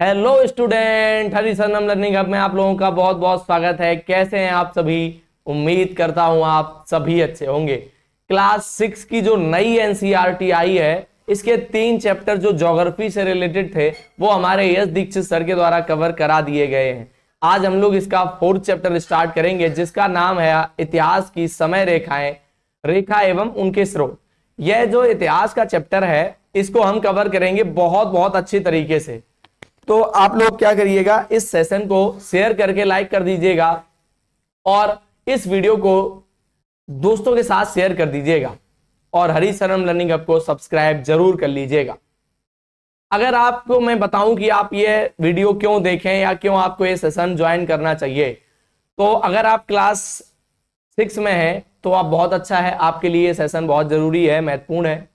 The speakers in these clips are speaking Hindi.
Hello student, Harisharanam learning hub में आप लोगों का बहुत बहुत स्वागत है। कैसे हैं आप सभी? उम्मीद करता हूं आप सभी अच्छे होंगे। क्लास 6 की जो नई एनसीईआरटी आई है, इसके 3 चैप्टर जो ज्योग्राफी से रिलेटेड थे वो हमारे यश दीक्षित सर के द्वारा कवर करा दिए गए हैं। आज हम लोग इसका 4th चैप्टर स्टार्ट करेंगे, जिसका नाम है इतिहास की समय रेखा एवं उनके स्रोत। यह जो इतिहास का चैप्टर है, इसको हम कवर करेंगे बहुत बहुत अच्छी तरीके से। तो आप लोग क्या करिएगा, इस सेशन को शेयर करके लाइक कर दीजिएगा और इस वीडियो को दोस्तों के साथ शेयर कर दीजिएगा और हरिशरणम लर्निंग हब को सब्सक्राइब जरूर कर लीजिएगा। अगर आपको मैं बताऊं कि आप ये वीडियो क्यों देखें या क्यों आपको ये सेशन ज्वाइन करना चाहिए, तो अगर आप क्लास 6 में हैं तो आप बहुत अच्छा है, आपके लिए ये सेशन बहुत जरूरी है, महत्वपूर्ण है।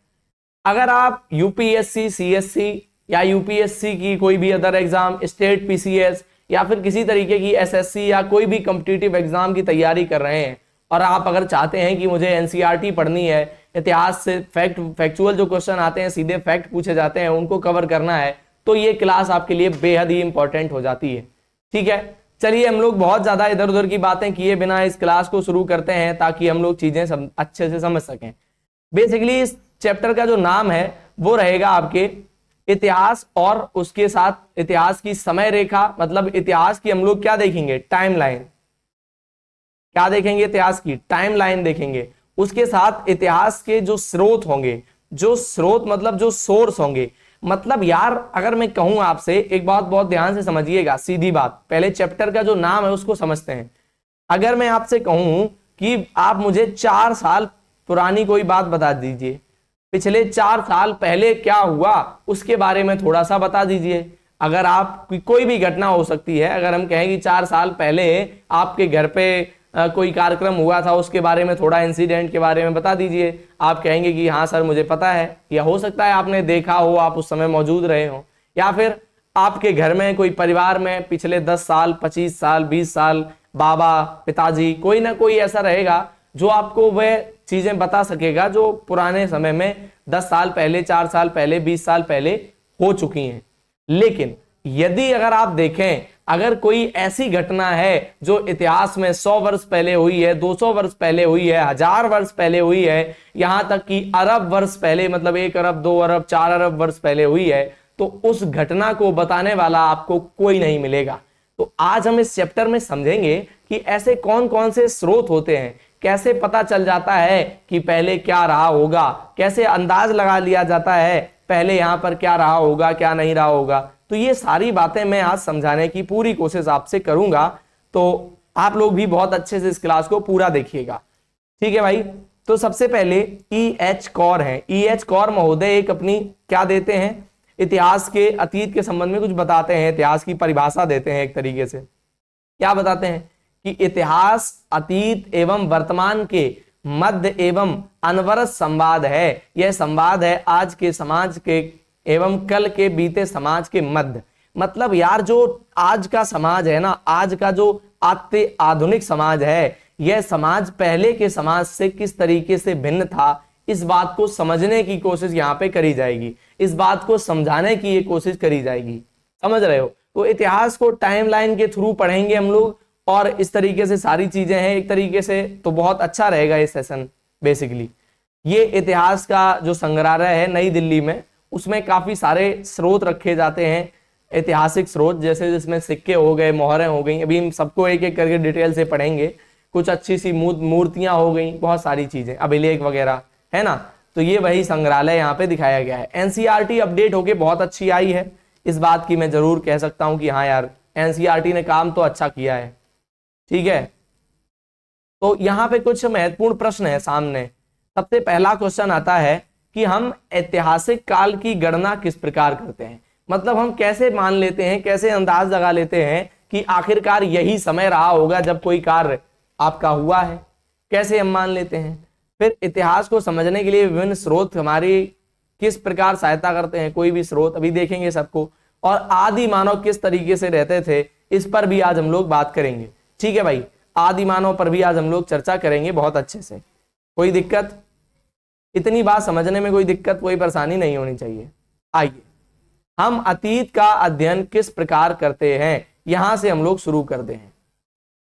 अगर आप यूपीएससी, सीएससी या यूपीएससी की कोई भी अदर एग्जाम, स्टेट पीसीएस या फिर किसी तरीके की एसएससी या कोई भी कॉम्पिटिटिव एग्जाम की तैयारी कर रहे हैं और आप अगर चाहते हैं कि मुझे एनसीईआरटी पढ़नी है, इतिहास से फैक्चुअल जो क्वेश्चन आते हैं, सीधे फैक्ट पूछे जाते हैं, उनको कवर करना है, तो ये क्लास आपके लिए बेहद ही इंपॉर्टेंट हो जाती है। ठीक है, चलिए हम लोग बहुत ज्यादा इधर उधर की बातें किए बिना इस क्लास को शुरू करते हैं ताकि हम लोग चीजें अच्छे से समझ सकें। बेसिकली इस चैप्टर का जो नाम है वो रहेगा आपके इतिहास और उसके साथ इतिहास की समय रेखा। मतलब इतिहास की हम लोग क्या देखेंगे, टाइमलाइन। क्या देखेंगे? इतिहास की टाइमलाइन देखेंगे। उसके साथ इतिहास के जो स्रोत होंगे, जो स्रोत मतलब जो सोर्स होंगे। मतलब यार, अगर मैं कहूं आपसे, एक बात बहुत ध्यान से समझिएगा, सीधी बात, पहले चैप्टर का जो नाम है उसको समझते हैं। अगर मैं आपसे कहूं कि आप मुझे 4 साल पुरानी कोई बात बता दीजिए, पिछले 4 साल पहले क्या हुआ उसके बारे में थोड़ा सा बता दीजिए। अगर आप कोई भी घटना हो सकती है, अगर हम कहें कि 4 साल पहले आपके घर पे कोई कार्यक्रम हुआ था, उसके बारे में थोड़ा इंसिडेंट के बारे में बता दीजिए। आप कहेंगे कि हाँ सर मुझे पता है, या हो सकता है आपने देखा हो, आप उस समय मौजूद रहे हो, या फिर आपके घर में कोई परिवार में पिछले 10 साल, 25 साल, 20 साल बाबा, पिताजी, कोई ना कोई ऐसा रहेगा जो आपको वह चीजें बता सकेगा जो पुराने समय में 10 साल पहले, 4 साल पहले, 20 साल पहले हो चुकी हैं। लेकिन यदि अगर आप देखें, अगर कोई ऐसी घटना है जो इतिहास में 100 वर्ष पहले हुई है, 200 वर्ष पहले हुई है, 1000 वर्ष पहले हुई है, यहां तक कि अरब वर्ष पहले, मतलब 1 अरब, 2 अरब, 4 अरब वर्ष पहले हुई है, तो उस घटना को बताने वाला आपको कोई नहीं मिलेगा। तो आज हम इस चैप्टर में समझेंगे कि ऐसे कौन कौन से स्रोत होते हैं, कैसे पता चल जाता है कि पहले क्या रहा होगा, कैसे अंदाज लगा लिया जाता है पहले यहां पर क्या रहा होगा, क्या नहीं रहा होगा। तो ये सारी बातें मैं आज समझाने की पूरी कोशिश आपसे करूंगा, तो आप लोग भी बहुत अच्छे से इस क्लास को पूरा देखिएगा। ठीक है भाई। तो सबसे पहले E.H. कौर है। E.H. कौर महोदय एक अपनी क्या देते हैं, इतिहास के अतीत के संबंध में कुछ बताते हैं, इतिहास की परिभाषा देते हैं। एक तरीके से क्या बताते हैं कि इतिहास अतीत एवं वर्तमान के मध्य एवं अनवरत संवाद है। यह संवाद है आज के समाज के एवं कल के बीते समाज के मध्य। मतलब यार, जो आज का समाज है ना, आज का जो आधुनिक समाज है, यह समाज पहले के समाज से किस तरीके से भिन्न था, इस बात को समझने की कोशिश यहाँ पे करी जाएगी, इस बात को समझाने की ये कोशिश करी जाएगी। समझ रहे हो? तो इतिहास को टाइमलाइन के थ्रू पढ़ेंगे हम लोग और इस तरीके से सारी चीजें हैं एक तरीके से, तो बहुत अच्छा रहेगा ये सेशन। बेसिकली ये इतिहास का जो संग्रहालय है नई दिल्ली में, उसमें काफी सारे स्रोत रखे जाते हैं, ऐतिहासिक स्रोत, जैसे जिसमें सिक्के हो गए, मोहरें हो गई, अभी हम सबको एक एक करके डिटेल से पढ़ेंगे। कुछ अच्छी सी मूर्तियां हो गई, बहुत सारी चीजें, अभिलेख वगैरह, है ना। तो ये वही संग्रहालय यहाँ पे दिखाया गया है। एनसीईआरटी अपडेट होके बहुत अच्छी आई है, इस बात की मैं जरूर कह सकता हूँ कि हाँ यार, एनसीईआरटी ने काम तो अच्छा किया है। ठीक है, तो यहाँ पे कुछ महत्वपूर्ण प्रश्न है सामने। सबसे पहला क्वेश्चन आता है कि हम ऐतिहासिक काल की गणना किस प्रकार करते हैं। मतलब हम कैसे मान लेते हैं, कैसे अंदाज लगा लेते हैं कि आखिरकार यही समय रहा होगा जब कोई कार्य आपका हुआ है, कैसे हम मान लेते हैं। फिर इतिहास को समझने के लिए विभिन्न स्रोत हमारी किस प्रकार सहायता करते हैं, कोई भी स्रोत अभी देखेंगे सबको। और आदि मानव किस तरीके से रहते थे, इस पर भी आज हम लोग बात करेंगे। ठीक है भाई, आदि मानव पर भी आज हम लोग चर्चा करेंगे बहुत अच्छे से। कोई दिक्कत, इतनी बात समझने में कोई दिक्कत, कोई परेशानी नहीं होनी चाहिए। आइए हम अतीत का अध्ययन किस प्रकार करते हैं, यहां से हम लोग शुरू करते हैं।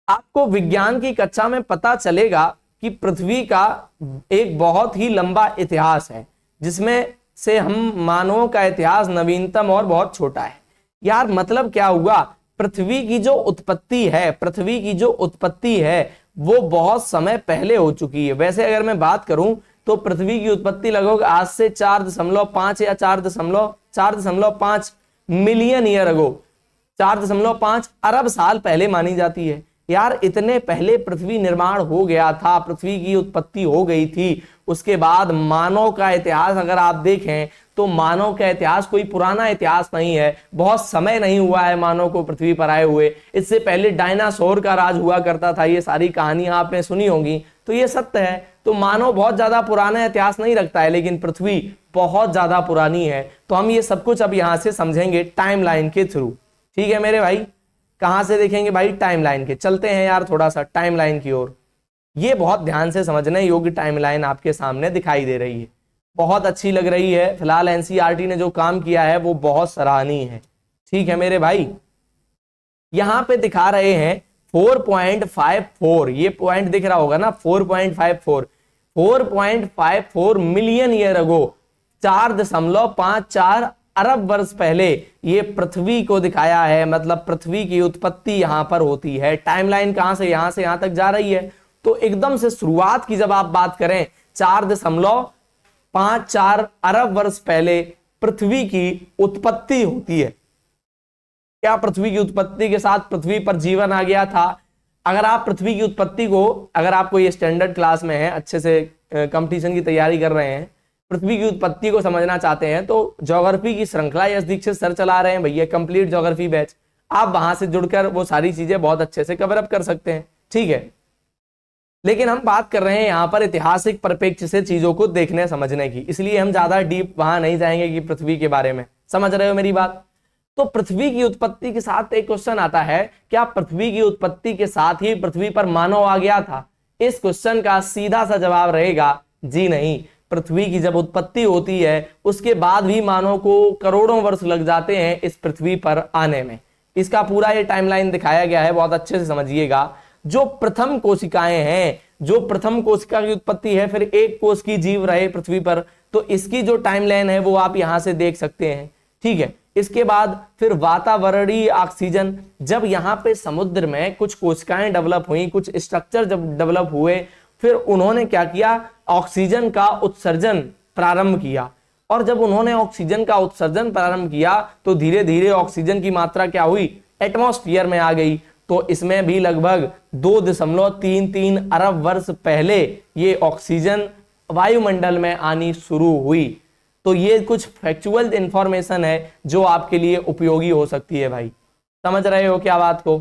आपको विज्ञान की कक्षा में पता चलेगा कि पृथ्वी का एक बहुत ही लंबा इतिहास है, जिसमें से हम मानवों का इतिहास नवीनतम और बहुत छोटा है। यार मतलब क्या हुआ, पृथ्वी की जो उत्पत्ति है वो बहुत समय पहले हो चुकी है। वैसे अगर मैं बात करूं तो पृथ्वी की उत्पत्ति लगभग आज से 4.5 या 4.5 मिलियन ईयर अगो, 4.5 अरब साल पहले मानी जाती है। यार इतने पहले पृथ्वी निर्माण हो गया था, पृथ्वी की उत्पत्ति हो गई थी। उसके बाद मानव का इतिहास अगर आप देखें तो मानव का इतिहास कोई पुराना इतिहास नहीं है, बहुत समय नहीं हुआ है मानव को पृथ्वी पर आए हुए। इससे पहले डायनासोर का राज हुआ करता था, ये सारी कहानियां आपने सुनी होंगी, तो ये सत्य है। तो मानव बहुत ज्यादा पुराना इतिहास नहीं रखता है, लेकिन पृथ्वी बहुत ज्यादा पुरानी है। तो हम ये सब कुछ अब यहां से समझेंगे टाइमलाइन के थ्रू। ठीक है मेरे भाई, कहां से देखेंगे भाई, टाइमलाइन के। चलते हैं यार थोड़ा सा टाइमलाइन की ओर। ये बहुत ध्यान से समझने योग्य टाइमलाइन आपके सामने दिखाई दे रही है, बहुत अच्छी लग रही है। फिलहाल एनसीईआरटी ने जो काम किया है वो बहुत सराहनीय है। ठीक है मेरे भाई, यहां पे दिखा रहे हैं 4.54, ये पॉइंट दिख रहा होगा ना, 4.54 मिलियन ईयर अगो, 4.54 अरब वर्ष पहले ये पृथ्वी को दिखाया है। मतलब पृथ्वी की उत्पत्ति यहां पर होती है। टाइमलाइन कहां से यहां तक जा रही है, तो एकदम से शुरुआत की जब आप बात करें 4.54 अरब वर्ष पहले पृथ्वी की उत्पत्ति होती है। क्या पृथ्वी की उत्पत्ति के साथ पृथ्वी पर जीवन आ गया था? अगर आप पृथ्वी की उत्पत्ति को, अगर आपको ये स्टैंडर्ड क्लास में है, अच्छे से कंपटीशन की तैयारी कर रहे हैं, पृथ्वी की उत्पत्ति को समझना चाहते हैं, तो ज्योग्राफी की श्रृंखला यश दीक्षित सर चला रहे हैं भैया, कंप्लीट ज्योग्राफी बैच। आप वहां से जुड़कर वो सारी चीजें बहुत अच्छे से कवर अप कर सकते हैं। ठीक है, लेकिन हम बात कर रहे हैं यहाँ पर ऐतिहासिक परिप्रेक्ष्य से चीजों को देखने समझने की, इसलिए हम ज्यादा डीप वहां नहीं जाएंगे कि पृथ्वी के बारे में। समझ रहे हो मेरी बात? तो पृथ्वी की उत्पत्ति के साथ एक क्वेश्चन आता है, क्या पृथ्वी की उत्पत्ति के साथ ही पृथ्वी पर मानव आ गया था? इस क्वेश्चन का सीधा सा जवाब रहेगा जी नहीं। पृथ्वी की जब उत्पत्ति होती है उसके बाद भी मानव को करोड़ों वर्ष लग जाते हैं इस पृथ्वी पर आने में। इसका पूरा ये टाइमलाइन दिखाया गया है, बहुत अच्छे से समझिएगा। जो प्रथम कोशिकाएं हैं, जो प्रथम कोशिका की उत्पत्ति है, फिर एक कोश की जीव रहे पृथ्वी पर, तो इसकी जो टाइमलाइन है वो आप यहां से देख सकते हैं। ठीक है, इसके बाद फिर वातावरणीय ऑक्सीजन, जब यहाँ पे समुद्र में कुछ कोशिकाएं डेवलप हुई, कुछ स्ट्रक्चर जब डेवलप हुए, फिर उन्होंने क्या किया, ऑक्सीजन का उत्सर्जन प्रारंभ किया। और जब उन्होंने ऑक्सीजन का उत्सर्जन प्रारंभ किया तो धीरे धीरे ऑक्सीजन की मात्रा क्या हुई, एटमॉस्फेयर में आ गई। तो इसमें भी लगभग 2.33 अरब वर्ष पहले ये ऑक्सीजन वायुमंडल में आनी शुरू हुई। तो ये कुछ फैक्चुअल इंफॉर्मेशन है जो आपके लिए उपयोगी हो सकती है भाई। समझ रहे हो क्या बात को?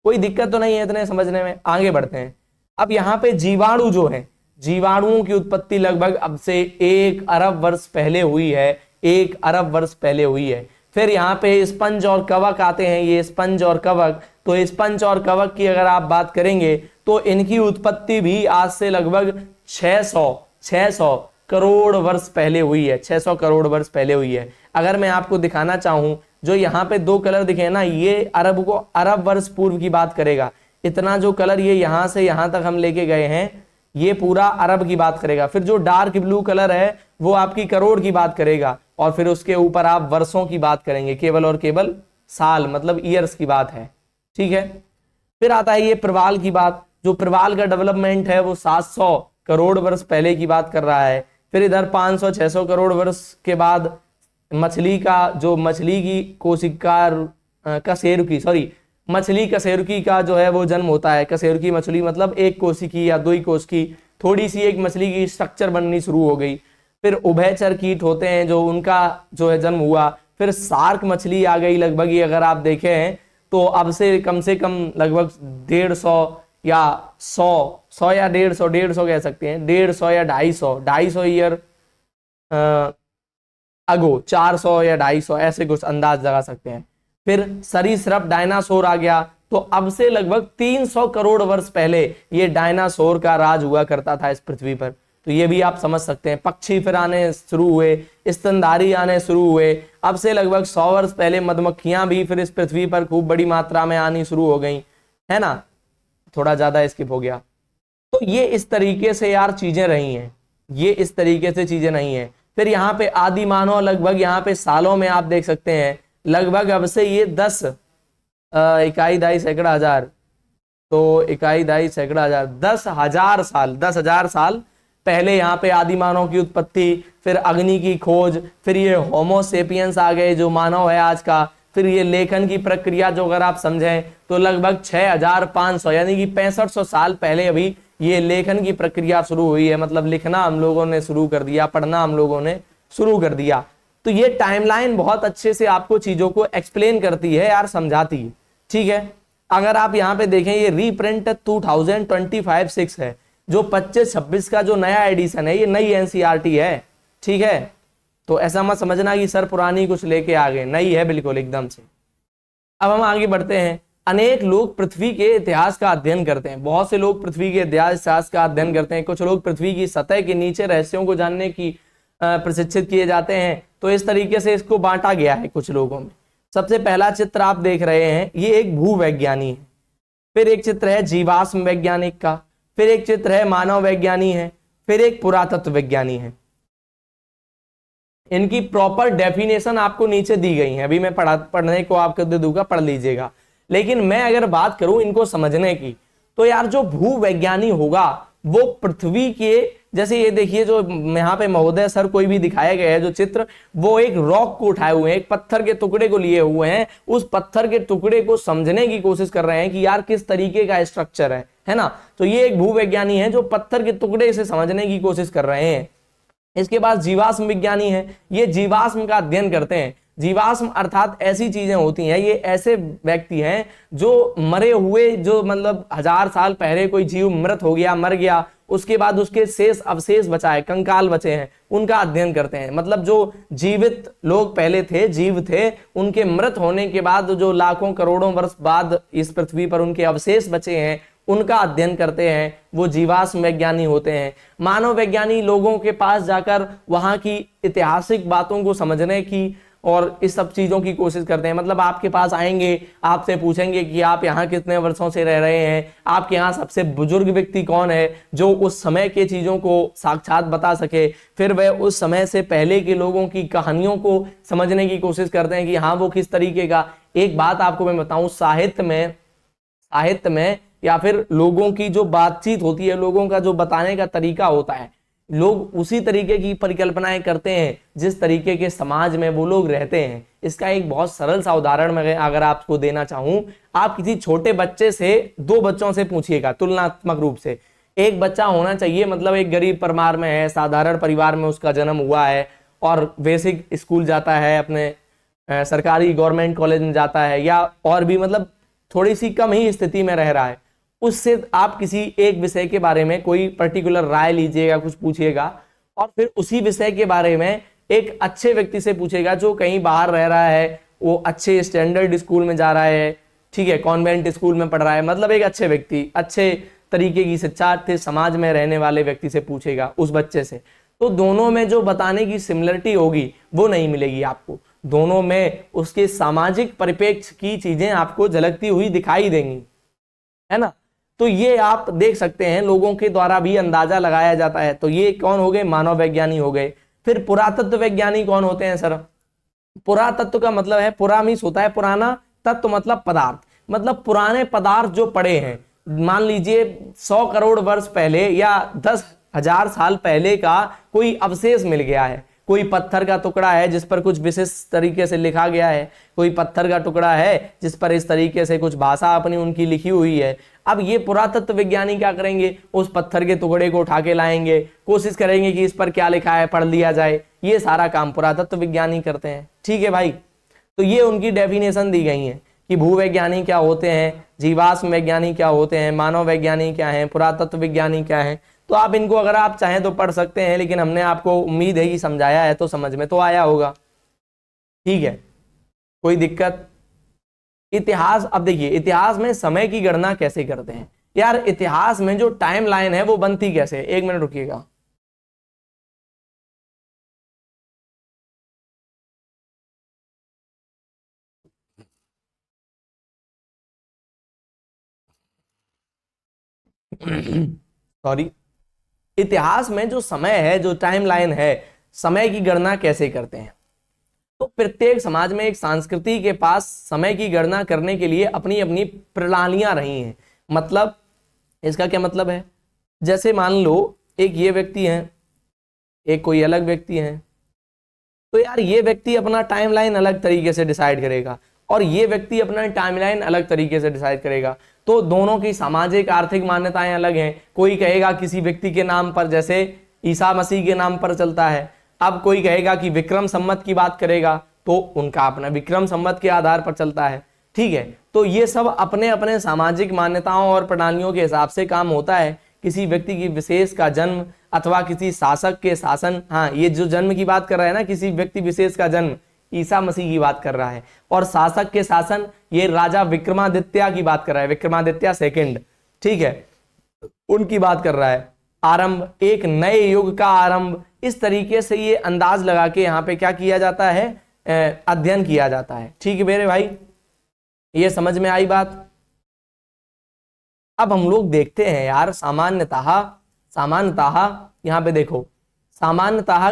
कोई दिक्कत तो नहीं है इतने समझने में? आगे बढ़ते हैं। अब यहाँ पे जीवाणु जो है, जीवाणुओं की उत्पत्ति लगभग अब से 1 अरब वर्ष पहले हुई है, 1 अरब वर्ष पहले हुई है। फिर यहाँ पे स्पंज और कवक आते हैं, ये स्पंज और कवक। तो स्पंज और कवक की अगर आप बात करेंगे तो इनकी उत्पत्ति भी आज से लगभग 600 करोड़ वर्ष पहले हुई है, 600 करोड़ वर्ष पहले हुई है। अगर मैं आपको दिखाना चाहूं, जो यहाँ पे 2 कलर दिखे ना, ये अरब को अरब वर्ष पूर्व की बात करेगा। इतना जो कलर ये यहां से यहां तक हम लेके गए हैं, ये पूरा अरब की बात करेगा। फिर जो डार्क ब्लू कलर है वो आपकी करोड़ की बात करेगा, और फिर उसके ऊपर आप वर्षों की बात करेंगे, केवल और केवल साल, मतलब ईयर्स की बात है। ठीक है, फिर आता है ये प्रवाल की बात। जो प्रवाल का डेवलपमेंट है वो 700 करोड़ वर्ष पहले की बात कर रहा है। फिर इधर 500-600 करोड़ वर्ष के बाद मछली का, जो मछली की कोशिका मछली कशेरुकी का जो है वो जन्म होता है। कशेरुकी मछली मतलब एक कोशिकी या 2 कोश की थोड़ी सी एक मछली की स्ट्रक्चर बननी शुरू हो गई। फिर उभयचर कीट होते हैं जो उनका जो है जन्म हुआ। फिर शार्क मछली आ गई लगभग, ये अगर आप देखें तो अब से कम लगभग 150 या 100 या 150 कह सकते हैं, 150 या 250 ईयर अगो, 400 या 250 ऐसे कुछ अंदाज लगा सकते हैं। फिर सरीसृप डायनासोर आ गया। तो अब से लगभग 300 करोड़ वर्ष पहले ये डायनासोर का राज हुआ करता था इस पृथ्वी पर। तो ये भी आप समझ सकते हैं। पक्षी फिर आने शुरू हुए, स्तनधारी आने शुरू हुए। अब से लगभग 100 वर्ष पहले मधुमक्खियां भी फिर इस पृथ्वी पर खूब बड़ी मात्रा में आनी शुरू हो गई, है ना। थोड़ा ज्यादा स्किप हो गया। तो ये इस तरीके से यार चीजें रही हैं, ये इस तरीके से चीजें नहीं है। फिर यहाँ पे आदि मानव लगभग यहाँ पे सालों में आप देख सकते हैं लगभग अब से ये 10 इकाई दाई सैकड़ा हजार, तो इकाई दाई सैकड़ा हजार 10,000 साल पहले यहाँ पे आदि मानव की उत्पत्ति, फिर अग्नि की खोज, फिर ये होमोसेपियंस आ गए जो मानव है आज का, फिर ये लेखन की प्रक्रिया जो अगर आप समझें तो लगभग 6,500 यानी कि 6500 साल पहले अभी ये लेखन की प्रक्रिया शुरू हुई है। मतलब लिखना हम लोगों ने शुरू कर दिया, पढ़ना हम लोगों ने शुरू कर दिया। तो ये टाइमलाइन बहुत अच्छे से आपको चीजों को एक्सप्लेन करती है यार, समझाती है, ठीक है। अगर आप यहाँ पे देखें ये रीप्रिंट 2025-6 है, जो 25-26 का जो नया एडिशन है ये नई एनसीईआरटी है, ठीक है। तो ऐसा मत समझना कि सर पुरानी कुछ लेके आ गए, नई है बिल्कुल एकदम से। अब हम आगे बढ़ते हैं। अनेक लोग पृथ्वी के इतिहास का अध्ययन करते हैं, बहुत से लोग पृथ्वी के इतिहास का अध्ययन करते हैं। कुछ लोग पृथ्वी की सतह के नीचे रहस्यों को जानने की प्रशिक्षित किए जाते हैं। तो इस तरीके से इसको बांटा गया है कुछ लोगों में। सबसे पहला चित्र आप देख रहे हैं ये एक भूवैज्ञानी है, फिर एक चित्र है जीवाश्म वैज्ञानिक का, फिर एक चित्र है मानव वैज्ञानी है, फिर एक पुरातत्व विज्ञानी है। इनकी प्रॉपर डेफिनेशन आपको नीचे दी गई है, अभी मैं पढ़ने को आपको दे दूंगा, पढ़ लीजिएगा। लेकिन मैं अगर बात करूं इनको समझने की, तो यार जो भूवैज्ञानी होगा वो पृथ्वी के, जैसे ये देखिए जो यहाँ पे महोदय सर कोई भी दिखाया गया है जो चित्र, वो एक रॉक को उठाए हुए हैं, एक पत्थर के टुकड़े को लिए हुए हैं, उस पत्थर के टुकड़े को समझने की कोशिश कर रहे हैं कि यार किस तरीके का स्ट्रक्चर है ना। तो ये एक भूवैज्ञानी है जो पत्थर के टुकड़े से समझने की कोशिश कर रहे हैं। इसके बाद जीवाश्म विज्ञानी है, ये जीवाश्म का अध्ययन करते हैं। जीवाश्म अर्थात ऐसी चीजें होती हैं, ये ऐसे व्यक्ति हैं जो मरे हुए, जो मतलब 1000 साल पहले कोई जीव मृत हो गया, मर गया, उसके बाद उसके शेष अवशेष बचा है, कंकाल बचे हैं, उनका अध्ययन करते हैं। मतलब जो जीवित लोग पहले थे, जीव थे, उनके मृत होने के बाद जो लाखों करोड़ों वर्ष बाद इस पृथ्वी पर उनके अवशेष बचे हैं, उनका अध्ययन करते हैं, वो जीवाश्म वैज्ञानी होते हैं। मानव वैज्ञानी लोगों के पास जाकर वहां की ऐतिहासिक बातों को समझने की और इस सब चीजों की कोशिश करते हैं। मतलब आपके पास आएंगे, आपसे पूछेंगे कि आप यहाँ कितने वर्षों से रह रहे हैं, आपके यहाँ सबसे बुजुर्ग व्यक्ति कौन है जो उस समय के चीजों को साक्षात बता सके। फिर वह उस समय से पहले के लोगों की कहानियों को समझने की कोशिश करते हैं कि हाँ वो किस तरीके का। एक बात आपको मैं बताऊं, साहित्य में या फिर लोगों की जो बातचीत होती है, लोगों का जो बताने का तरीका होता है, लोग उसी तरीके की परिकल्पनाएं करते हैं जिस तरीके के समाज में वो लोग रहते हैं। इसका एक बहुत सरल सा उदाहरण मैं अगर आपको देना चाहूं, आप किसी छोटे बच्चे से 2 बच्चों से पूछिएगा तुलनात्मक रूप से। एक बच्चा होना चाहिए, मतलब एक गरीब परिवार में है, साधारण परिवार में उसका जन्म हुआ है और बेसिक स्कूल जाता है, अपने सरकारी गवर्नमेंट कॉलेज में जाता है, या और भी मतलब थोड़ी सी कम ही स्थिति में रह रहा है। उससे आप किसी एक विषय के बारे में कोई पर्टिकुलर राय लीजिएगा, कुछ पूछिएगा, और फिर उसी विषय के बारे में एक अच्छे व्यक्ति से पूछेगा जो कहीं बाहर रह रहा है, वो अच्छे स्टैंडर्ड स्कूल में जा रहा है, ठीक है, कॉन्वेंट स्कूल में पढ़ रहा है, मतलब एक अच्छे व्यक्ति, अच्छे तरीके की शिक्षार्थी समाज में रहने वाले व्यक्ति से पूछेगा उस बच्चे से, तो दोनों में जो बताने की सिमिलरिटी होगी वो नहीं मिलेगी आपको। दोनों में उसके सामाजिक परिप्रेक्ष्य की चीजें आपको झलकती हुई दिखाई देंगी, है ना। तो ये आप देख सकते हैं लोगों के द्वारा भी अंदाजा लगाया जाता है। तो ये कौन हो गए, मानव वैज्ञानी हो गए। फिर पुरातत्व वैज्ञानी कौन होते हैं सर? पुरातत्व का मतलब है, पुरा मीन्स होता है पुराना, तत्व मतलब पदार्थ, मतलब पुराने पदार्थ जो पड़े हैं। मान लीजिए 100 करोड़ वर्ष पहले या 10,000 साल पहले का कोई अवशेष मिल गया है, कोई पत्थर का टुकड़ा है जिस पर कुछ विशेष तरीके से लिखा गया है, कोई पत्थर का टुकड़ा है जिस पर इस तरीके से कुछ भाषा अपनी उनकी लिखी हुई है। अब ये पुरातत्व विज्ञानी क्या करेंगे, उस पत्थर के टुकड़े को उठा के लाएंगे, कोशिश करेंगे कि इस पर क्या लिखा है पढ़ लिया जाए। ये सारा काम पुरातत्व विज्ञानी करते हैं, ठीक है भाई। तो ये उनकी डेफिनेशन दी गई है कि भूवैज्ञानी क्या होते हैं, जीवाश्म वैज्ञानी क्या होते हैं, मानव वैज्ञानी क्या है, पुरातत्व विज्ञानी क्या है। तो आप इनको अगर आप चाहें तो पढ़ सकते हैं, लेकिन हमने आपको उम्मीद है कि समझाया है तो समझ में तो आया होगा, ठीक है, कोई दिक्कत। इतिहास, अब देखिए इतिहास में समय की गणना कैसे करते हैं यार। इतिहास में जो टाइम लाइन है वो बनती कैसे है, 1 मिनट रुकिएगा। सॉरी, इतिहास में जो समय है, जो टाइमलाइन है, समय की गणना कैसे करते हैं। तो प्रत्येक समाज में एक संस्कृति के पास समय की गणना करने के लिए अपनी अपनी प्रणालियां रही हैं। मतलब इसका क्या मतलब है, जैसे मान लो एक ये व्यक्ति है, एक कोई अलग व्यक्ति है, तो यार ये व्यक्ति अपना टाइमलाइन अलग तरीके से डिसाइड करेगा और ये व्यक्ति अपना टाइमलाइन अलग तरीके से डिसाइड करेगा। तो दोनों की सामाजिक आर्थिक मान्यताएं अलग हैं। कोई कहेगा किसी व्यक्ति के नाम पर, जैसे ईसा मसीह के नाम पर चलता है। अब कोई कहेगा कि विक्रम संवत की बात करेगा, तो उनका अपना विक्रम संवत के आधार पर चलता है। ठीक है, तो ये सब अपने अपने सामाजिक मान्यताओं और प्रणालियों के हिसाब से काम होता है। किसी व्यक्ति की विशेष का जन्म अथवा किसी शासक के शासन, हाँ ये जो जन्म की बात कर रहा है ना, किसी व्यक्ति विशेष का जन्म, ईसा मसीह की बात कर रहा है। और शासक के शासन, ये राजा विक्रमादित्य की बात कर रहा है, विक्रमादित्य सेकंड। ठीक है, उनकी बात कर रहा है। आरंभ, एक नए युग का आरंभ। इस तरीके से ये अंदाज लगा के यहाँ पे क्या किया जाता है, अध्ययन किया जाता है। ठीक है मेरे भाई, ये समझ में आई बात। अब हम लोग देखते हैं यार, सामान्यतः यहाँ पे देखो, सामान्यतः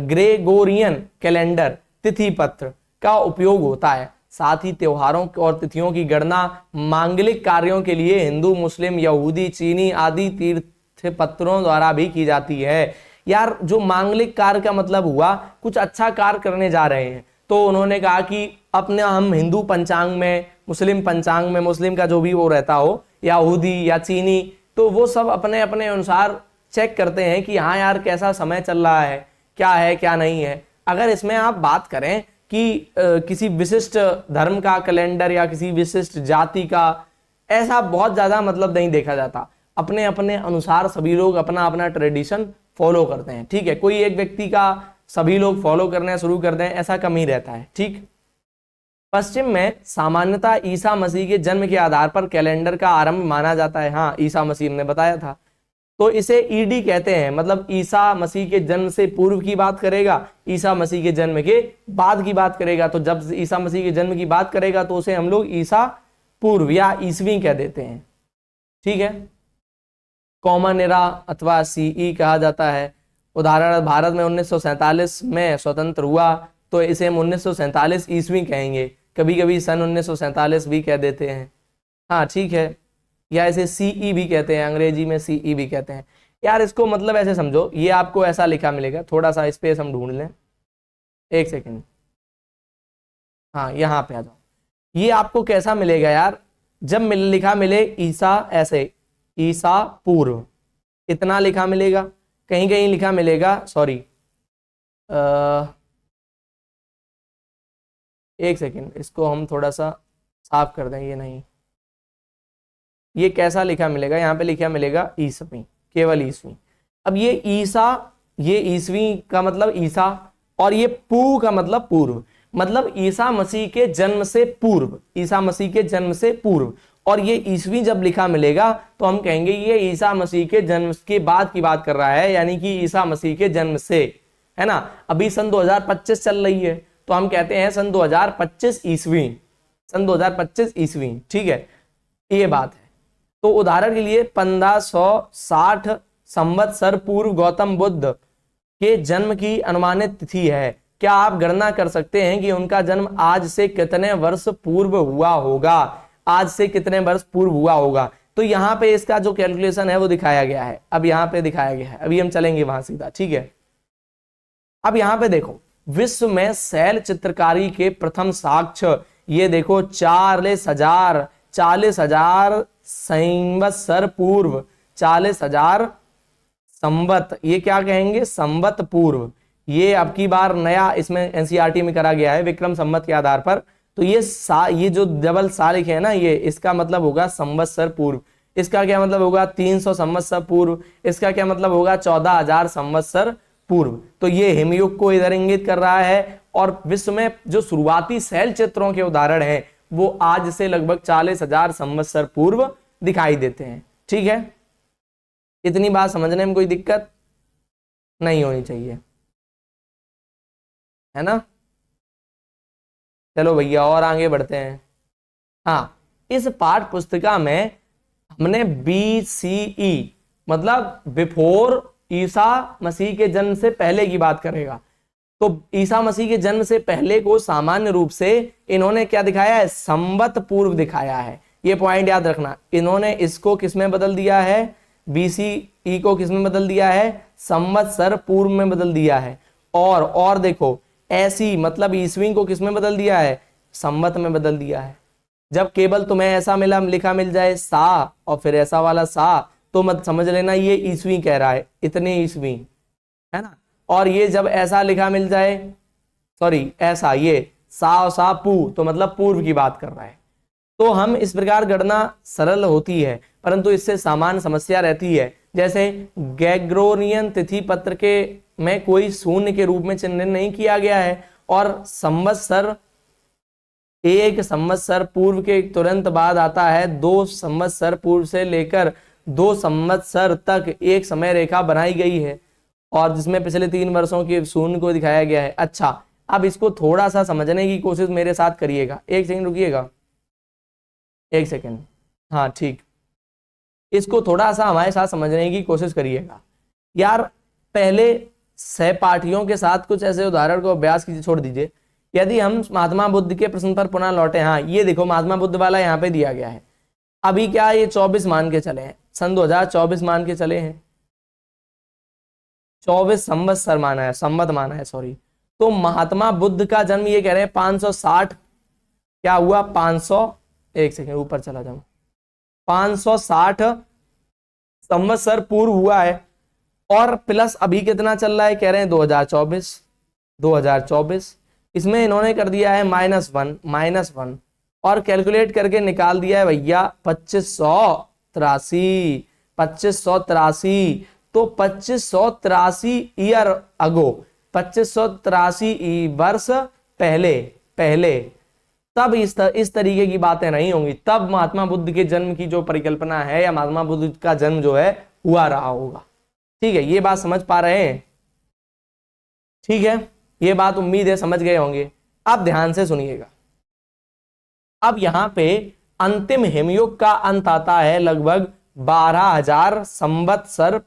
ग्रेगोरियन कैलेंडर तिथि पत्र का उपयोग होता है। साथ ही त्योहारों और तिथियों की गणना मांगलिक कार्यों के लिए हिंदू, मुस्लिम, यहूदी, चीनी आदि तीर्थ पत्रों द्वारा भी की जाती है। यार जो मांगलिक कार्य का मतलब हुआ, कुछ अच्छा कार्य करने जा रहे हैं, तो उन्होंने कहा कि अपने हम हिंदू पंचांग में, मुस्लिम पंचांग में, मुस्लिम का जो भी वो रहता हो, यहूदी या चीनी, तो वो सब अपने अपने अनुसार चेक करते हैं कि हाँ यार कैसा समय चल रहा है क्या नहीं है। अगर इसमें आप बात करें कि किसी विशिष्ट धर्म का कैलेंडर या किसी विशिष्ट जाति का, ऐसा बहुत ज्यादा मतलब नहीं देखा जाता। अपने अपने अनुसार सभी लोग अपना अपना ट्रेडिशन फॉलो करते हैं। ठीक है, कोई एक व्यक्ति का सभी लोग फॉलो करना शुरू कर दें, ऐसा कम ही रहता है। ठीक, पश्चिम में सामान्यतः ईसा मसीह के जन्म के आधार पर कैलेंडर का आरंभ माना जाता है। हाँ, ईसा मसीह ने बताया था, तो इसे ईडी कहते हैं। मतलब ईसा मसीह के जन्म से पूर्व की बात करेगा, ईसा मसीह के जन्म के बाद की बात करेगा। तो जब ईसा मसीह के जन्म की बात करेगा तो उसे हम लोग ईसा पूर्व या ईसवी कह देते हैं। ठीक है, कॉमन एरा अथवा सीई कहा जाता है। उदाहरण, भारत में 1947 में स्वतंत्र हुआ, तो इसे हम 1947 ईस्वी कहेंगे। कभी कभी सन 1947 भी कह देते हैं। हाँ ठीक है, या इसे सीई भी कहते हैं, अंग्रेजी में सीई भी कहते हैं। यार इसको मतलब ऐसे समझो, ये आपको ऐसा लिखा मिलेगा, थोड़ा सा स्पेस हम ढूंढ लें, एक सेकेंड। हाँ यहाँ पे आ जाओ। ये आपको कैसा मिलेगा यार, जब लिखा मिले ईसा, ऐसे ईसा पूर्व इतना लिखा मिलेगा, कहीं कहीं लिखा मिलेगा, सॉरी एक सेकेंड, इसको हम थोड़ा सा साफ कर दें। ये नहीं, ये कैसा लिखा मिलेगा, यहाँ पे लिखा मिलेगा ईसवी, केवल ईसवी। अब ये ईसा, ये ईसवी का मतलब ईसा, और ये पू का मतलब पूर्व, मतलब ईसा मसीह के जन्म से पूर्व, ईसा मसीह के जन्म से पूर्व। और ये ईसवी जब लिखा मिलेगा तो हम कहेंगे ये ईसा मसीह के जन्म के बाद की बात कर रहा है, यानी कि ईसा मसीह के जन्म से, है ना। अभी सन 2025 चल रही है, तो हम कहते हैं सन 2025 ईस्वी, सन 2025 ईस्वी। ठीक है, ये बात है। तो उदाहरण के लिए 1560 संवत्सर पूर्व गौतम बुद्ध के जन्म की अनुमानित तिथि है। क्या आप गणना कर सकते हैं कि उनका जन्म आज से कितने वर्ष पूर्व हुआ होगा, आज से कितने वर्ष पूर्व हुआ होगा। तो यहाँ पे इसका जो कैलकुलेशन है वो दिखाया गया है, अब यहाँ पे दिखाया गया है, अभी हम चलेंगे वहां सीधा। ठीक है, अब यहाँ पे देखो, विश्व में शैल चित्रकारी के प्रथम साक्ष्य, ये देखो 40,000 संवत्सर पूर्व, 40,000 संवत, ये क्या कहेंगे, संवत पूर्व। ये अब की बार नया इसमें एनसीईआरटी में करा गया है विक्रम संवत के आधार पर। तो ये जो डबल सा लिखे है ना, ये इसका मतलब होगा संवत्सर पूर्व। इसका क्या मतलब होगा 300 संवत्सर पूर्व। इसका क्या मतलब होगा 14,000 संवत्सर पूर्व। तो ये हिमयुग को इधर इंगित कर रहा है। और विश्व में जो शुरुआती शैल चित्रों के उदाहरण हैं वो आज से लगभग 40,000 संवत्सर पूर्व दिखाई देते हैं। ठीक है, इतनी बात समझने में कोई दिक्कत नहीं होनी चाहिए, है ना। चलो भैया और आगे बढ़ते हैं। हाँ, इस पाठ पुस्तिका में हमने BCE मतलब बिफोर ईसा मसीह के जन्म से पहले की बात करेगा। तो ईसा मसीह के जन्म से पहले को सामान्य रूप से इन्होंने क्या दिखाया है, संवत पूर्व दिखाया है। ये पॉइंट याद रखना, इन्होंने इसको किसमें बदल दिया है, BCE को किसमें बदल दिया है, संवत्सर पूर्व में बदल दिया है। और देखो ऐसी मतलब ईस्वी को किसमें बदल दिया है, संवत में बदल दिया है। जब केवल तुम्हें ऐसा लिखा मिल जाए सा और फिर ऐसा वाला सा, तो मत समझ लेना ये ईस्वी कह रहा है, इतने ईस्वी, है ना। और ये जब ऐसा लिखा मिल जाए, सॉरी ऐसा, ये सा और सा पू, तो मतलब पूर्व की बात कर रहा है। तो हम इस प्रकार गणना सरल होती है, परंतु इससे सामान्य समस्या रहती है। जैसे ग्रेगोरियन तिथि पत्र के में कोई शून्य के रूप में चिन्हित नहीं किया गया है, और संवत्सर एक संवत्सर पूर्व के तुरंत बाद आता है, 2 संवत्सर पूर्व से लेकर 2 संवत्सर तक एक समय रेखा बनाई गई है, और जिसमें पिछले 3 वर्षों के शून्य को दिखाया गया है। अच्छा, अब इसको थोड़ा सा समझने की कोशिश मेरे साथ करिएगा, 1 सेकंड रुकिएगा, 1 सेकंड, हाँ ठीक, इसको थोड़ा सा हमारे साथ समझने की कोशिश करिएगा यार। पहले सहपाठियों के साथ कुछ ऐसे उदाहरण को अभ्यास कीजिए, छोड़ दीजिए। यदि हम महात्मा बुद्ध के प्रश्न पर पुनः लौटे, हाँ ये देखो महात्मा बुद्ध वाला यहाँ पे दिया गया है। अभी क्या ये 24 मान के चले हैं, सन 2024 मान के चले हैं, 24 संवत्सर माना है, संवत माना है, सॉरी। तो महात्मा बुद्ध का जन्म ये कह रहे हैं 560, क्या हुआ 500, 1 सेकंड ऊपर चला जाऊं, 560 संवत्सर पूर्व हुआ है, और प्लस अभी कितना चल रहा है, कह रहे हैं 2024, इसमें इन्होंने कर दिया है -1 और कैलकुलेट करके निकाल दिया है भैया 2583। तो 2583 ईयर अगो, 2583 वर्ष पहले तब इस तरीके की बातें नहीं होंगी। तब महात्मा बुद्ध के जन्म की जो परिकल्पना है, या महात्मा बुद्ध का जन्म जो है हुआ रहा होगा। ठीक है, ये बात समझ पा रहे हैं, ठीक है, ये बात उम्मीद है समझ गए होंगे। अब ध्यान से सुनिएगा, अब यहां पे अंतिम हिमयुग का अंत आता है लगभग 12,000 संवत्सर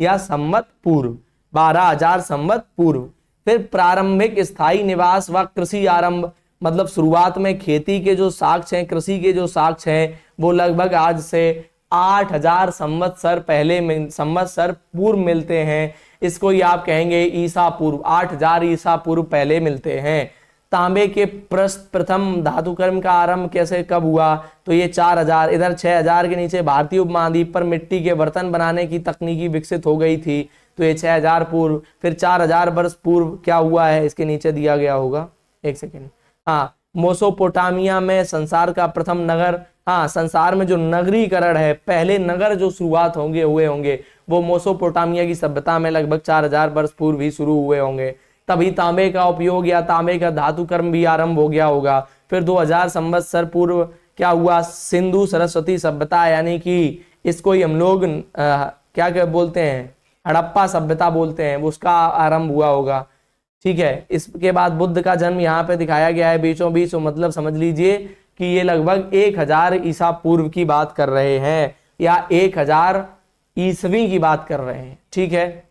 या संवत पूर्व, 12,000 संवत पूर्व। फिर प्रारंभिक स्थायी निवास व कृषि आरंभ, मतलब शुरुआत में खेती के जो साक्ष्य हैं, कृषि के जो साक्ष्य हैं, वो लगभग आज से 8,000 संवत्सर पहले संवत्सर पूर्व मिलते हैं। इसको ही आप कहेंगे ईसा पूर्व, 8,000 ईसा पूर्व पहले मिलते हैं। तांबे के प्रथम धातु कर्म का आरंभ कैसे कब हुआ, तो ये 4,000, इधर 6,000 के नीचे भारतीय उपमहाद्वीप पर मिट्टी के बर्तन बनाने की तकनीकी विकसित हो गई थी, तो ये 6,000 पूर्व। फिर 4,000 वर्ष पूर्व क्या हुआ है, इसके नीचे दिया गया होगा, 1 सेकेंड, हाँ, मोसोपोटामिया में संसार का प्रथम नगर, हाँ संसार में जो नगरीकरण है, पहले नगर जो शुरुआत हुए होंगे वो मोसोपोटामिया की सभ्यता में लगभग 4,000 वर्ष पूर्व ही शुरू हुए होंगे। तभी तांबे का उपयोग या तांबे का धातु कर्म भी आरंभ हो गया होगा। फिर 2000 संवत्सर पूर्व क्या हुआ, सिंधु सरस्वती सभ्यता, यानी कि इसको ही हम लोग क्या बोलते हैं, हड़प्पा सभ्यता बोलते हैं, उसका आरंभ हुआ होगा। ठीक है, इसके बाद बुद्ध का जन्म यहाँ पे दिखाया गया है बीचों बीच, मतलब समझ लीजिए कि ये लगभग 1000 ईसा पूर्व की बात कर रहे हैं, या 1000 ईसवी की बात कर रहे हैं। ठीक है,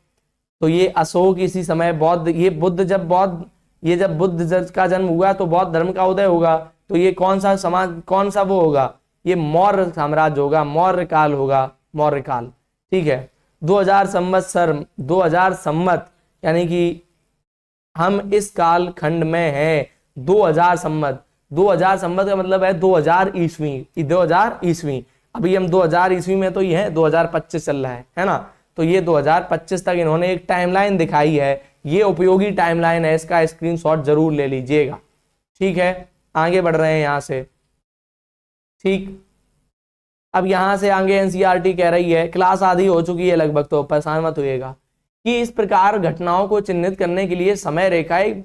तो ये अशोक इसी समय बौद्ध, जब बुद्ध का जन्म हुआ तो बौद्ध धर्म का उदय होगा। तो ये कौन सा समाज, कौन सा वो होगा, ये मौर्य साम्राज्य होगा, मौर्य काल होगा, मौर्य काल। ठीक है, 2000 संवत्सर, 2000 संवत, यानी कि हम इस काल खंड में हैं 2000 संवत। 2000 संवत का मतलब है 2000 ईस्वी, 2000 ईस्वी। अभी हम 2000 ईस्वी में तो ये है 2025 चल रहा है ना। तो ये 2025 तक इन्होंने एक टाइमलाइन दिखाई है, ये उपयोगी टाइमलाइन है, इसका स्क्रीनशॉट जरूर ले लीजिएगा। ठीक है, आगे बढ़ रहे हैं यहां से। ठीक, अब यहां से आगे एनसीईआरटी कह रही है, क्लास आधी हो चुकी है लगभग, तो परेशान मत होइएगा, कि इस प्रकार घटनाओं को चिन्हित करने के लिए समय रेखाएं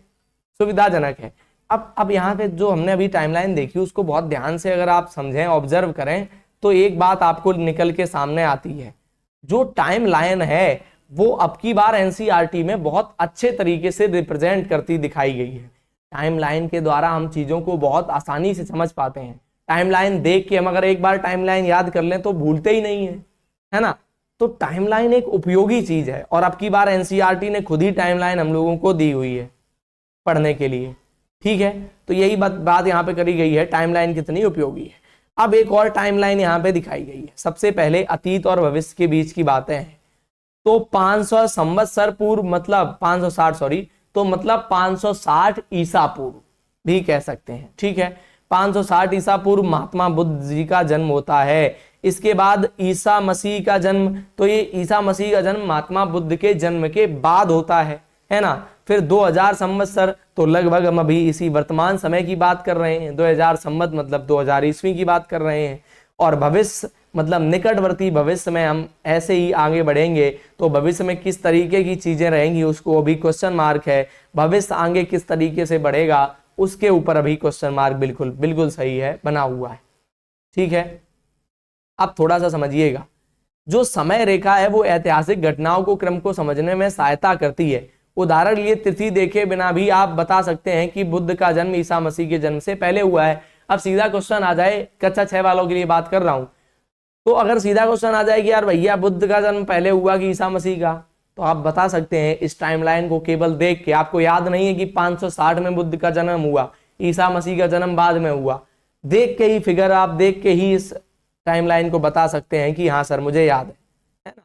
सुविधाजनक है। अब यहाँ पे जो हमने अभी टाइमलाइन देखी उसको बहुत ध्यान से अगर आप समझें, ऑब्जर्व करें, तो एक बात आपको निकल के सामने आती है। जो टाइमलाइन है वो अब की बार एनसीईआरटी में बहुत अच्छे तरीके से रिप्रेजेंट करती दिखाई गई है। टाइमलाइन के द्वारा हम चीजों को बहुत आसानी से समझ पाते हैं। टाइमलाइन देख के हम अगर एक बार टाइमलाइन याद कर लें तो भूलते ही नहीं है ना। तो टाइमलाइन एक उपयोगी चीज है और अब की बार एनसीईआरटी ने खुद ही टाइमलाइन हम लोगों को दी हुई है पढ़ने के लिए, ठीक है। तो यही बात यहाँ पे करी गई है, टाइमलाइन कितनी उपयोगी है। अब एक और टाइमलाइन यहाँ पे दिखाई गई है। सबसे पहले अतीत और भविष्य के बीच की बातें हैं। तो 500 संवत्सर पूर्व मतलब 560 सॉरी, तो मतलब 560 ईसा पूर्व भी कह सकते हैं, ठीक है। 560 ईसा पूर्व महात्मा बुद्ध जी का जन्म होता है। इसके बाद ईसा मसीह का जन्म, तो ये ईसा मसीह का जन्म महात्मा बुद्ध के जन्म के बाद होता है ना। फिर 2000 संवत्सर, तो लगभग हम अभी इसी वर्तमान समय की बात कर रहे हैं। 2000 संवत मतलब 2000 ईस्वी की बात कर रहे हैं। और भविष्य मतलब निकटवर्ती भविष्य में हम ऐसे ही आगे बढ़ेंगे तो भविष्य में किस तरीके की चीजें रहेंगी उसको अभी क्वेश्चन मार्क है। भविष्य आगे किस तरीके से बढ़ेगा उसके ऊपर अभी क्वेश्चन मार्क बिल्कुल बिल्कुल सही है, बना हुआ है, ठीक है। अब थोड़ा सा समझिएगा, जो समय रेखा है वो ऐतिहासिक घटनाओं को क्रम को समझने में सहायता करती है। उदाहरण लिए तिथि देखे बिना भी आप बता सकते हैं कि बुद्ध का जन्म ईसा मसीह के जन्म से पहले हुआ है। अब सीधा क्वेश्चन आ जाए, कक्षा 6 वालों के लिए बात कर रहा हूं, तो अगर सीधा क्वेश्चन आ जाए कि यार भैया बुद्ध का जन्म पहले हुआ कि ईसा मसीह का, तो आप बता सकते हैं इस टाइमलाइन को केवल देख के। आपको याद नहीं है कि 560 में बुद्ध का जन्म हुआ, ईसा मसीह का जन्म बाद में हुआ, देख के ही फिगर आप देख के ही इस टाइमलाइन को बता सकते हैं कि हाँ सर मुझे याद है ना।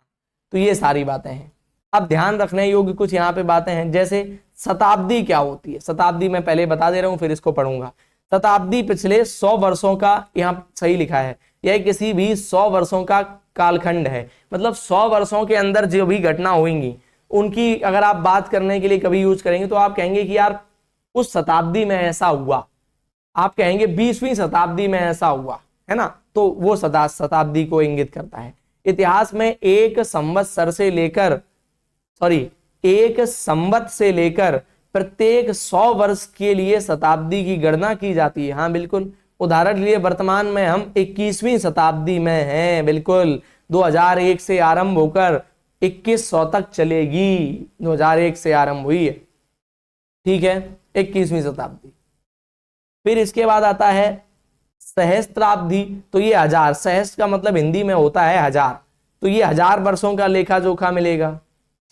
तो ये सारी बातें हैं। अब ध्यान रखने योग्य कुछ यहाँ पे बातें हैं, जैसे शताब्दी क्या होती है। शताब्दी मैं पहले बता दे रहा हूँ फिर इसको पढ़ूंगा। शताब्दी पिछले 100 वर्षों का, यहाँ सही लिखा है, यह किसी भी 100 वर्षों का कालखंड है। मतलब 100 वर्षों के अंदर जो भी घटना होंगी उनकी अगर आप बात करने के लिए कभी यूज करेंगे तो आप कहेंगे कि यार उस शताब्दी में ऐसा हुआ, आप कहेंगे 20वीं शताब्दी में ऐसा हुआ, है ना। तो वो शताब्दी को इंगित करता है। इतिहास में एक संवत्सर से लेकर एक संवत से लेकर प्रत्येक 100 वर्ष के लिए शताब्दी की गणना की जाती है। हाँ बिल्कुल, उदाहरण लिए वर्तमान में हम 21वीं शताब्दी में हैं, बिल्कुल 2001 से आरंभ होकर 2100 तक चलेगी। 2001 से आरंभ हुई है, ठीक है, 21वीं शताब्दी। फिर इसके बाद आता है सहस्त्राब्दी, तो ये 1000, सहस्त्र का मतलब हिंदी में होता है 1000, तो ये 1000 वर्षों का लेखा जोखा मिलेगा,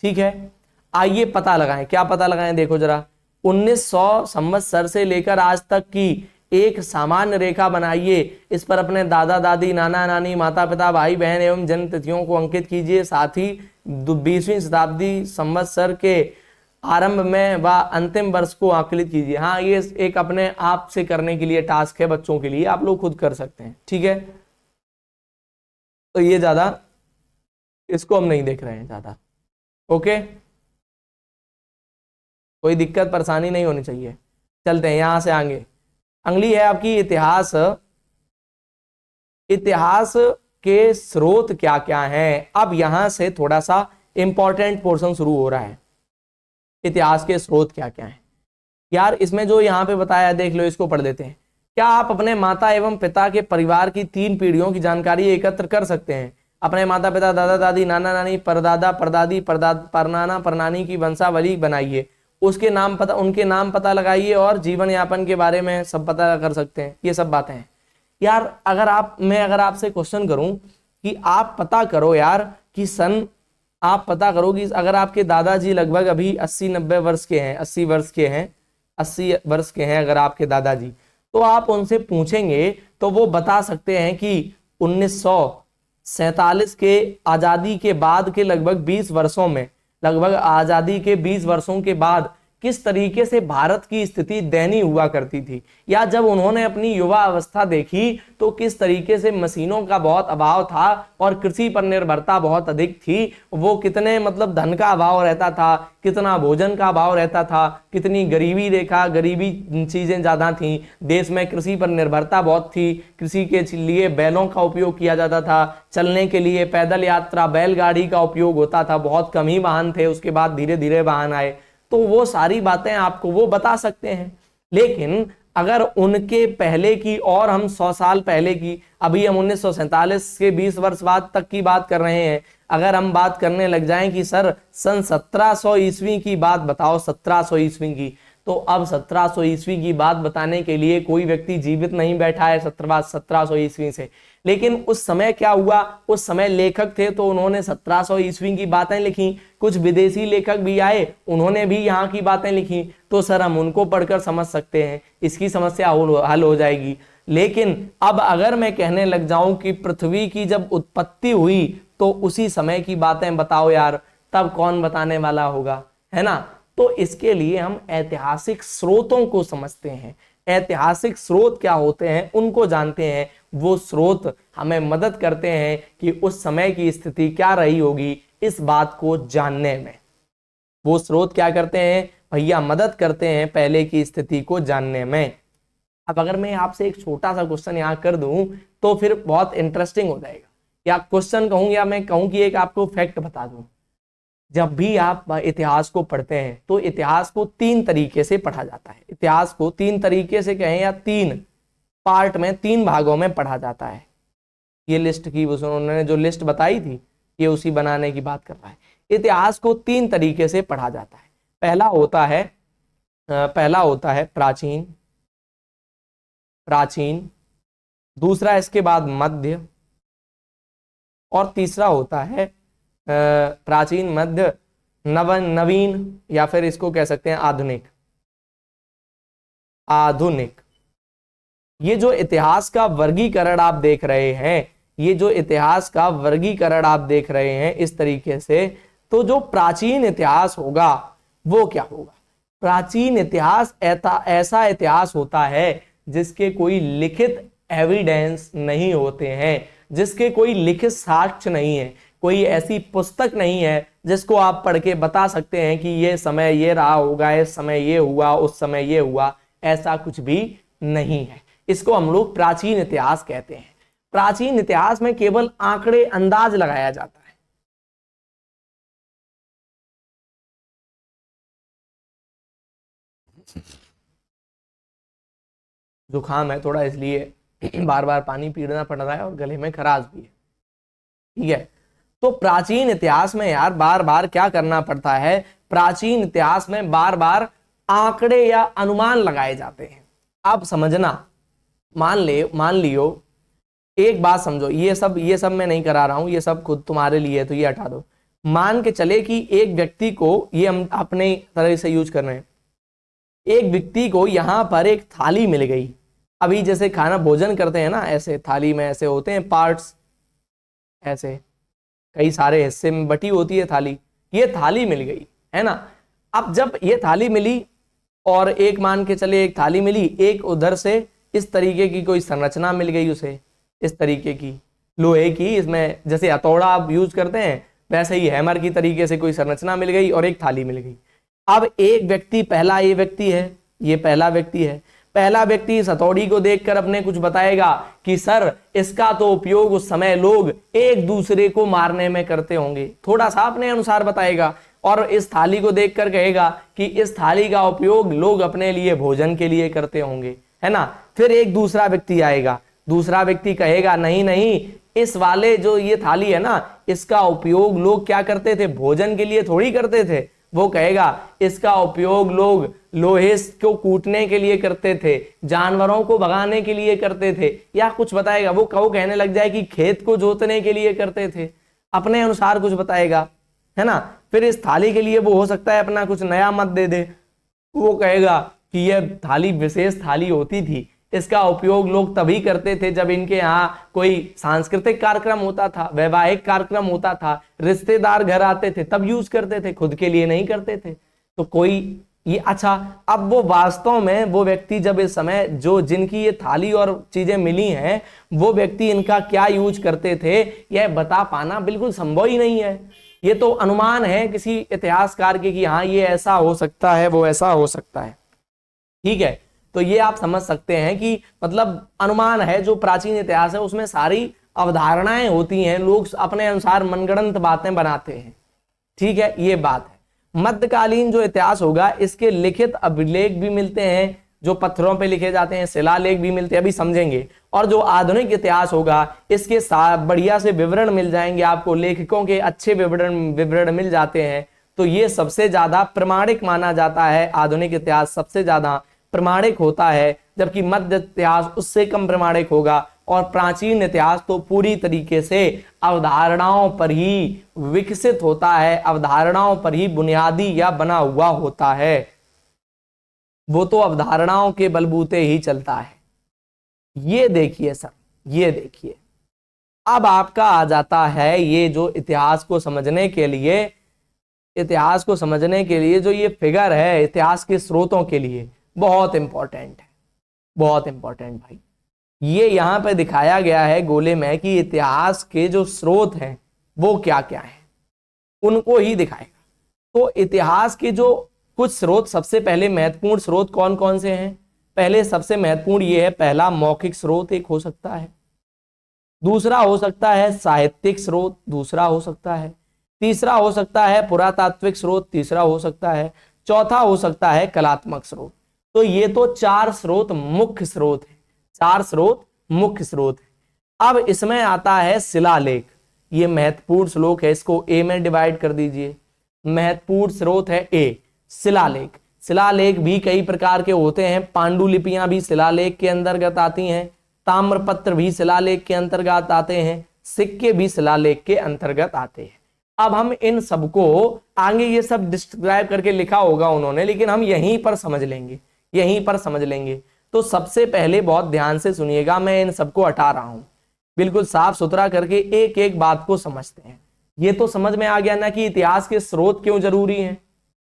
ठीक है। आइए पता लगाएं, क्या पता लगाएं, देखो जरा। 1900 संवत्सर से लेकर आज तक की एक सामान्य रेखा बनाइए। इस पर अपने दादा दादी, नाना नानी, माता पिता, भाई बहन एवं जन्म तिथियों को अंकित कीजिए। साथ ही 20वीं शताब्दी संवत्सर के आरंभ में व अंतिम वर्ष को आकलित कीजिए। हाँ, ये एक अपने आप से करने के लिए टास्क है, बच्चों के लिए, आप लोग खुद कर सकते हैं, ठीक है। तो ये ज्यादा इसको हम नहीं देख रहे हैं ज्यादा, ओके, कोई दिक्कत परेशानी नहीं होनी चाहिए। चलते हैं यहां से आगे। अगली है आपकी इतिहास। इतिहास के स्रोत क्या क्या हैं। अब यहां से थोड़ा सा इंपॉर्टेंट पोर्शन शुरू हो रहा है। इतिहास के स्रोत क्या क्या हैं यार, इसमें जो यहाँ पे बताया है देख लो, इसको पढ़ देते हैं। क्या आप अपने माता एवं पिता के परिवार की 3 पीढ़ियों की जानकारी एकत्र कर सकते हैं। अपने माता पिता, दादा दादी, नाना नानी, परदादा परदादी, परनाना परनानी की वंशावली बनाइए। उसके नाम पता, उनके नाम पता लगाइए और जीवन यापन के बारे में सब पता कर सकते हैं। ये सब बातें हैं यार। अगर आपसे क्वेश्चन करूं कि आप पता करो यार कि आप पता करो कि अगर आपके दादाजी लगभग अभी 80-90 वर्ष के हैं, 80 वर्ष के हैं अगर आपके दादाजी, तो आप उनसे पूछेंगे तो वो बता सकते हैं कि 1947 के आजादी के बाद के लगभग 20 वर्षों में, लगभग आजादी के 20 वर्षों के बाद किस तरीके से भारत की स्थिति दयनीय हुआ करती थी, या जब उन्होंने अपनी युवा अवस्था देखी तो किस तरीके से मशीनों का बहुत अभाव था और कृषि पर निर्भरता बहुत अधिक थी। वो कितने मतलब धन का अभाव रहता था, कितना भोजन का अभाव रहता था, कितनी गरीबी गरीबी चीजें ज्यादा थी, देश में कृषि पर निर्भरता बहुत थी, कृषि के लिए बैलों का उपयोग किया जाता था, चलने के लिए पैदल यात्रा बैलगाड़ी का उपयोग होता था, बहुत कम ही वाहन थे, उसके बाद धीरे धीरे वाहन आए। तो वो सारी बातें आपको वो बता सकते हैं। लेकिन अगर उनके पहले की और हम 100 साल पहले की, अभी हम 1947 के 20 वर्ष बाद तक की बात कर रहे हैं, अगर हम बात करने लग जाएं कि सर सन 1700 ईस्वी की बात बताओ, 1700 ईस्वी की, तो अब 1700 ईस्वी की बात बताने के लिए कोई व्यक्ति जीवित नहीं बैठा है 1700 ईस्वी से। लेकिन उस समय क्या हुआ, उस समय लेखक थे तो उन्होंने 1700 ईस्वी की बातें लिखी, कुछ विदेशी लेखक भी आए, उन्होंने भी यहाँ की बातें लिखी, तो सर हम उनको पढ़कर समझ सकते हैं, इसकी समस्या हल हो जाएगी। लेकिन अब अगर मैं कहने लग जाऊं कि पृथ्वी की जब उत्पत्ति हुई तो उसी समय की बातें बताओ यार, तब कौन बताने वाला होगा, है ना। तो इसके लिए हम ऐतिहासिक स्रोतों को समझते हैं, ऐतिहासिक स्रोत क्या होते हैं उनको जानते हैं, वो स्रोत हमें मदद करते हैं कि उस समय की स्थिति क्या रही होगी इस बात को जानने में। वो स्रोत क्या करते हैं भैया, मदद करते हैं पहले की स्थिति को जानने में। अब अगर मैं आपसे एक छोटा सा क्वेश्चन यहाँ कर दूं तो फिर बहुत इंटरेस्टिंग हो जाएगा, या क्वेश्चन कहूं या मैं कहूं कि एक आपको फैक्ट बता दूं। जब भी आप इतिहास को पढ़ते हैं तो इतिहास को 3 तरीके से पढ़ा जाता है, इतिहास को 3 तरीके से कहें या 3 पार्ट में, 3 भागों में पढ़ा जाता है। ये लिस्ट की उन्होंने जो लिस्ट बताई थी ये उसी बनाने की बात कर रहा है। इतिहास को 3 तरीके से पढ़ा जाता है। पहला होता है प्राचीन, दूसरा इसके बाद मध्य, और तीसरा होता है प्राचीन, मध्य, नवीन, या फिर इसको कह सकते हैं आधुनिक। ये जो इतिहास का वर्गीकरण आप देख रहे हैं, इस तरीके से, तो जो प्राचीन इतिहास होगा वो क्या होगा? प्राचीन इतिहास ऐसा इतिहास होता है जिसके कोई लिखित एविडेंस नहीं होते हैं, जिसके कोई लिखित साक्ष्य नहीं है, कोई ऐसी पुस्तक नहीं है जिसको आप पढ़ के बता सकते हैं कि ये समय ये रहा होगा, इस समय ये हुआ, उस समय ये हुआ, ऐसा कुछ भी नहीं है। इसको हम लोग प्राचीन इतिहास कहते हैं। प्राचीन इतिहास में केवल आंकड़े, अंदाज लगाया जाता है। जुकाम है थोड़ा, इसलिए बार बार पानी पीना पड़ रहा है और गले में खराश भी है, ठीक है। तो प्राचीन इतिहास में यार बार बार क्या करना पड़ता है, प्राचीन इतिहास में बार बार आंकड़े या अनुमान लगाए जाते हैं। आप समझना, मान लियो, एक बात समझो, ये सब मैं नहीं करा रहा हूं, ये सब खुद तुम्हारे लिए, तो ये हटा दो। मान के चले कि एक व्यक्ति को, ये हम अपने तरह से यूज कर रहे हैं, एक व्यक्ति को यहां पर एक थाली मिल गई। अभी जैसे खाना भोजन करते हैं ना, ऐसे थाली में ऐसे होते हैं पार्ट्स, ऐसे कई सारे हिस्से में बटी होती है थाली। ये थाली मिल गई, है ना। अब जब ये थाली मिली और एक मान के चले एक थाली मिली, एक उधर से इस तरीके की कोई संरचना मिल गई उसे, इस तरीके की लोहे की, इसमें जैसे हथौड़ा आप यूज करते हैं वैसे ही हैमर की तरीके से कोई संरचना मिल गई और एक थाली मिल गई। अब एक व्यक्ति, पहला ये व्यक्ति है, ये पहला व्यक्ति है, पहला व्यक्ति इस हथौड़ी को देखकर अपने कुछ बताएगा कि सर इसका तो उपयोग उस समय लोग एक दूसरे को मारने में करते होंगे, थोड़ा सा अपने अनुसार बताएगा। और इस थाली को देखकर कहेगा कि इस थाली का उपयोग लोग अपने लिए भोजन के लिए करते होंगे, है ना। फिर एक दूसरा व्यक्ति आएगा, दूसरा व्यक्ति कहेगा नहीं नहीं, इस वाले जो ये थाली है ना, इसका उपयोग लोग क्या करते थे, भोजन के लिए थोड़ी करते थे। वो कहेगा इसका उपयोग लोग लोहे को कूटने के लिए करते थे, जानवरों को भगाने के लिए करते थे, या कुछ बताएगा। वो कहने लग जाए कि खेत को जोतने के लिए करते थे, अपने अनुसार कुछ बताएगा, है ना। फिर इस थाली के लिए वो हो सकता है अपना कुछ नया मत दे दे, वो कहेगा कि यह थाली विशेष थाली होती थी, इसका उपयोग लोग तभी करते थे जब इनके यहाँ कोई सांस्कृतिक कार्यक्रम होता था, वैवाहिक कार्यक्रम होता था, रिश्तेदार घर आते थे तब यूज करते थे, खुद के लिए नहीं करते थे। तो कोई ये, अच्छा, अब वो वास्तव में वो व्यक्ति जब इस समय जो जिनकी ये थाली और चीजें मिली हैं, वो व्यक्ति इनका क्या यूज करते थे यह बता पाना बिल्कुल संभव ही नहीं है। ये तो अनुमान है किसी इतिहासकार के कि हाँ ये ऐसा हो सकता है, वो ऐसा हो सकता है, ठीक है। तो ये आप समझ सकते हैं कि मतलब अनुमान है, जो प्राचीन इतिहास है उसमें सारी अवधारणाएं होती हैं, लोग अपने अनुसार मनगढ़ंत बातें बनाते हैं, ठीक है, ये बात है। मध्यकालीन जो इतिहास होगा इसके लिखित अभिलेख भी मिलते हैं, जो पत्थरों पे लिखे जाते हैं, शिलालेख भी मिलते हैं, अभी समझेंगे। और जो आधुनिक इतिहास होगा इसके बढ़िया से विवरण मिल जाएंगे आपको, लेखकों के अच्छे विवरण मिल जाते हैं, तो ये सबसे ज्यादा प्रमाणिक माना जाता है। आधुनिक इतिहास सबसे ज्यादा प्रमाणिक होता है, जबकि मध्य इतिहास उससे कम प्रमाणिक होगा। और प्राचीन इतिहास तो पूरी तरीके से अवधारणाओं पर ही विकसित होता है, अवधारणाओं पर ही बुनियादी या बना हुआ होता है। वो तो अवधारणाओं के बलबूते ही चलता है। ये देखिए सर, ये देखिए, अब आपका आ जाता है ये जो इतिहास को समझने के लिए, इतिहास को समझने के लिए जो ये फिगर है इतिहास के स्रोतों के लिए बहुत इंपॉर्टेंट है, बहुत इंपॉर्टेंट भाई। ये यहां पे दिखाया गया है गोले में कि इतिहास के जो स्रोत हैं वो क्या क्या हैं, उनको ही दिखाएगा। तो इतिहास के जो कुछ स्रोत, सबसे पहले महत्वपूर्ण स्रोत कौन कौन से हैं? पहले सबसे महत्वपूर्ण ये है, पहला मौखिक स्रोत एक हो सकता है, दूसरा हो सकता है साहित्यिक स्रोत, दूसरा हो सकता है, तीसरा हो सकता है पुरातात्विक स्रोत, तीसरा हो सकता है, चौथा हो सकता है कलात्मक स्रोत। तो ये तो 4 स्रोत मुख्य स्रोत है, 4 स्रोत मुख्य स्रोत है। अब इसमें आता है शिलालेख, ये महत्वपूर्ण श्लोक है, इसको ए में डिवाइड कर दीजिए। महत्वपूर्ण स्रोत है ए, शिलालेख। शिलालेख भी कई प्रकार के होते हैं, पांडुलिपियां भी शिलालेख के अंतर्गत आती हैं, ताम्रपत्र भी शिलालेख के अंतर्गत आते हैं, सिक्के भी शिलालेख के अंतर्गत आते हैं। अब हम इन सबको आगे ये सब डिस्क्राइब करके लिखा होगा उन्होंने, लेकिन हम यहीं पर समझ लेंगे, यहीं पर समझ लेंगे। तो सबसे पहले बहुत ध्यान से सुनिएगा, मैं इन सबको हटा रहा हूं, बिल्कुल साफ सुथरा करके एक एक बात को समझते हैं। ये तो समझ में आ गया ना कि इतिहास के स्रोत क्यों जरूरी है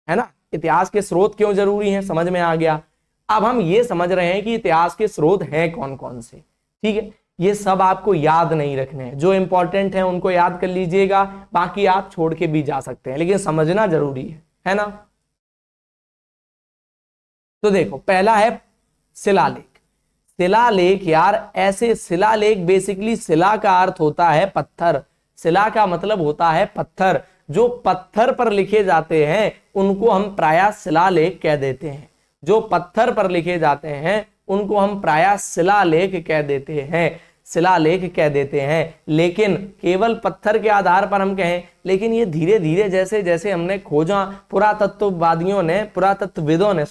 ना, इतिहास के स्रोत क्यों जरूरी हैं, समझ में आ गया। अब हम ये समझ रहे हैं कि इतिहास के स्रोत हैं कौन कौन से, ठीक है। ये सब आपको याद नहीं रखने हैं, जो इंपॉर्टेंट है उनको याद कर लीजिएगा, बाकी आप छोड़ के भी जा सकते हैं, लेकिन समझना जरूरी है ना। तो देखो, पहला है शिलालेख। शिलालेख यार, ऐसे शिलालेख बेसिकली, शिला का अर्थ होता है पत्थर, शिला का मतलब होता है पत्थर। जो पत्थर पर लिखे जाते हैं उनको हम प्रायः शिलालेख कह देते हैं, जो पत्थर पर लिखे जाते हैं उनको हम प्रायः शिलालेख कह देते हैं, शिलालेख कह देते हैं। लेकिन केवल पत्थर के आधार पर हम कहें, लेकिन ये धीरे धीरे जैसे जैसे हमने खोजा, पुरातत्ववादियों ने, पुरातत्वविदों ने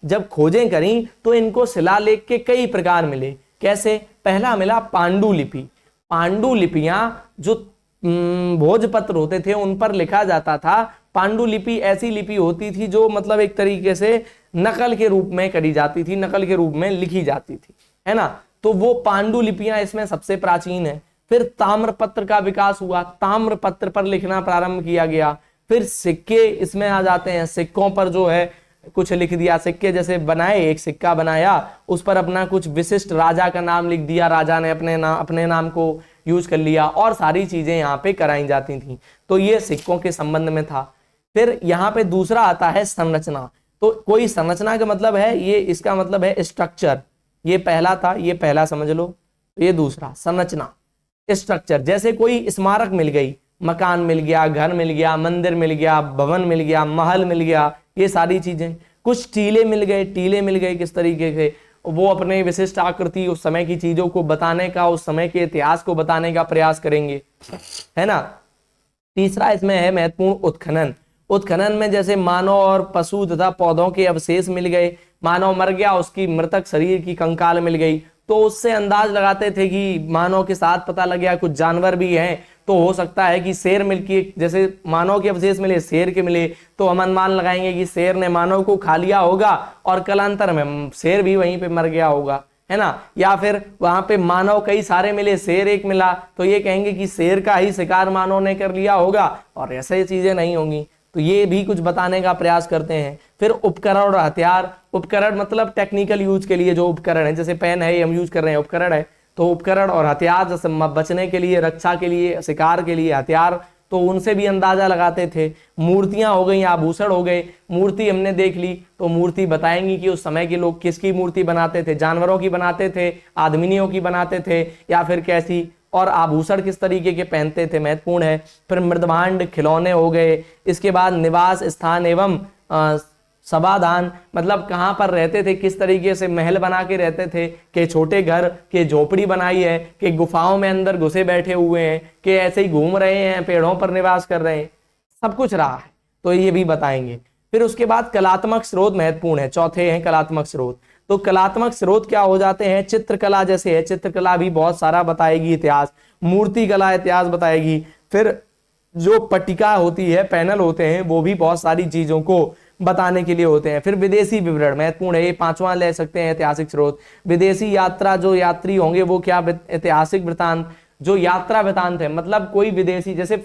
जब खोजें करी तो इनको शिलालेख के कई प्रकार मिले। कैसे? पहला मिला पांडुलिपि। पांडुलिपियां जो भोजपत्र होते थे उन पर लिखा जाता था। पांडुलिपि ऐसी लिपि होती थी जो मतलब एक तरीके से नकल के रूप में करी जाती थी, नकल के रूप में लिखी जाती थी, है ना। तो वो पांडुलिपियां इसमें सबसे प्राचीन है। फिर ताम्रपत्र का विकास हुआ, ताम्रपत्र पर लिखना प्रारंभ किया गया। फिर सिक्के इसमें आ जाते हैं, सिक्कों पर जो है कुछ लिख दिया, सिक्के जैसे बनाए, एक सिक्का बनाया, उस पर अपना कुछ विशिष्ट राजा का नाम लिख दिया, राजा ने अपने नाम को यूज कर लिया, और सारी चीजें यहाँ पे कराई जाती थी। तो ये सिक्कों के संबंध में था। फिर यहाँ पे दूसरा आता है संरचना। तो कोई संरचना का मतलब है, ये इसका मतलब है स्ट्रक्चर। ये पहला था, ये पहला समझ लो। ये दूसरा संरचना, स्ट्रक्चर। जैसे कोई स्मारक मिल गई, मकान मिल गया, घर मिल गया, मंदिर मिल गया, भवन मिल गया, महल मिल गया, ये सारी चीजें। कुछ टीले मिल गए, टीले मिल गए किस तरीके के, वो अपने विशिष्ट आकृति, उस समय की चीजों को बताने का, उस समय के इतिहास को बताने का प्रयास करेंगे, है ना। तीसरा इसमें है महत्वपूर्ण उत्खनन। उत्खनन में जैसे मानव और पशु तथा पौधों के अवशेष मिल गए, मानव मर गया, उसकी मृतक शरीर की कंकाल मिल गई, तो उससे अंदाज लगाते थे कि मानव के साथ पता लग गया कुछ जानवर भी हैं, तो हो सकता है कि शेर मिलके, जैसे मानव के अवशेष मिले, शेर के मिले, तो हम अनुमान लगाएंगे कि शेर ने मानव को खा लिया होगा और कालांतर में शेर भी वहीं पे मर गया होगा, है ना। या फिर वहां पे मानव कई सारे मिले, शेर एक मिला, तो ये कहेंगे कि शेर का ही शिकार मानव ने कर लिया होगा, और ऐसे चीजें नहीं होंगी। तो ये भी कुछ बताने का प्रयास करते हैं। फिर उपकरण और हथियार। उपकरण मतलब टेक्निकल यूज के लिए जो उपकरण है, जैसे पेन है, हम यूज कर रहे हैं, उपकरण है। तो उपकरण और हथियार, जैसे बचने के लिए, रक्षा के लिए, शिकार के लिए हथियार, तो उनसे भी अंदाजा लगाते थे। मूर्तियां हो गई, आभूषण हो गए। मूर्ति हमने देख ली तो मूर्ति बताएंगी कि उस समय के लोग किसकी मूर्ति बनाते थे, जानवरों की बनाते थे, आदमियों की बनाते थे, या फिर कैसी, और आभूषण किस तरीके के पहनते थे, महत्वपूर्ण है। फिर मृदभांड, खिलौने हो गए। इसके बाद निवास स्थान एवं समाधान, मतलब कहाँ पर रहते थे, किस तरीके से महल बना के रहते थे, के छोटे घर, के झोपड़ी बनाई है, के गुफाओं में अंदर घुसे बैठे हुए हैं, के ऐसे ही घूम रहे हैं, पेड़ों पर निवास कर रहे हैं, सब कुछ रहा है। तो ये भी बताएंगे। फिर उसके बाद कलात्मक स्रोत महत्वपूर्ण है, चौथे हैं कलात्मक स्रोत। तो कलात्मक स्रोत क्या हो जाते हैं, चित्रकला जैसे है, चित्रकला भी बहुत सारा बताएगी इतिहास, मूर्ति कला इतिहास बताएगी। फिर जो पट्टिका होती है, पैनल होते हैं, वो भी बहुत सारी चीजों को बताने के लिए होते हैं। फिर विदेशी विवरण महत्वपूर्ण है, ये पांचवा ले सकते हैं ऐतिहासिक स्रोत। विदेशी यात्रा, जो यात्री होंगे वो क्या, ऐतिहासिक वृतांत, जो यात्रा वृतांत है, मतलब कोई विदेशी, जैसे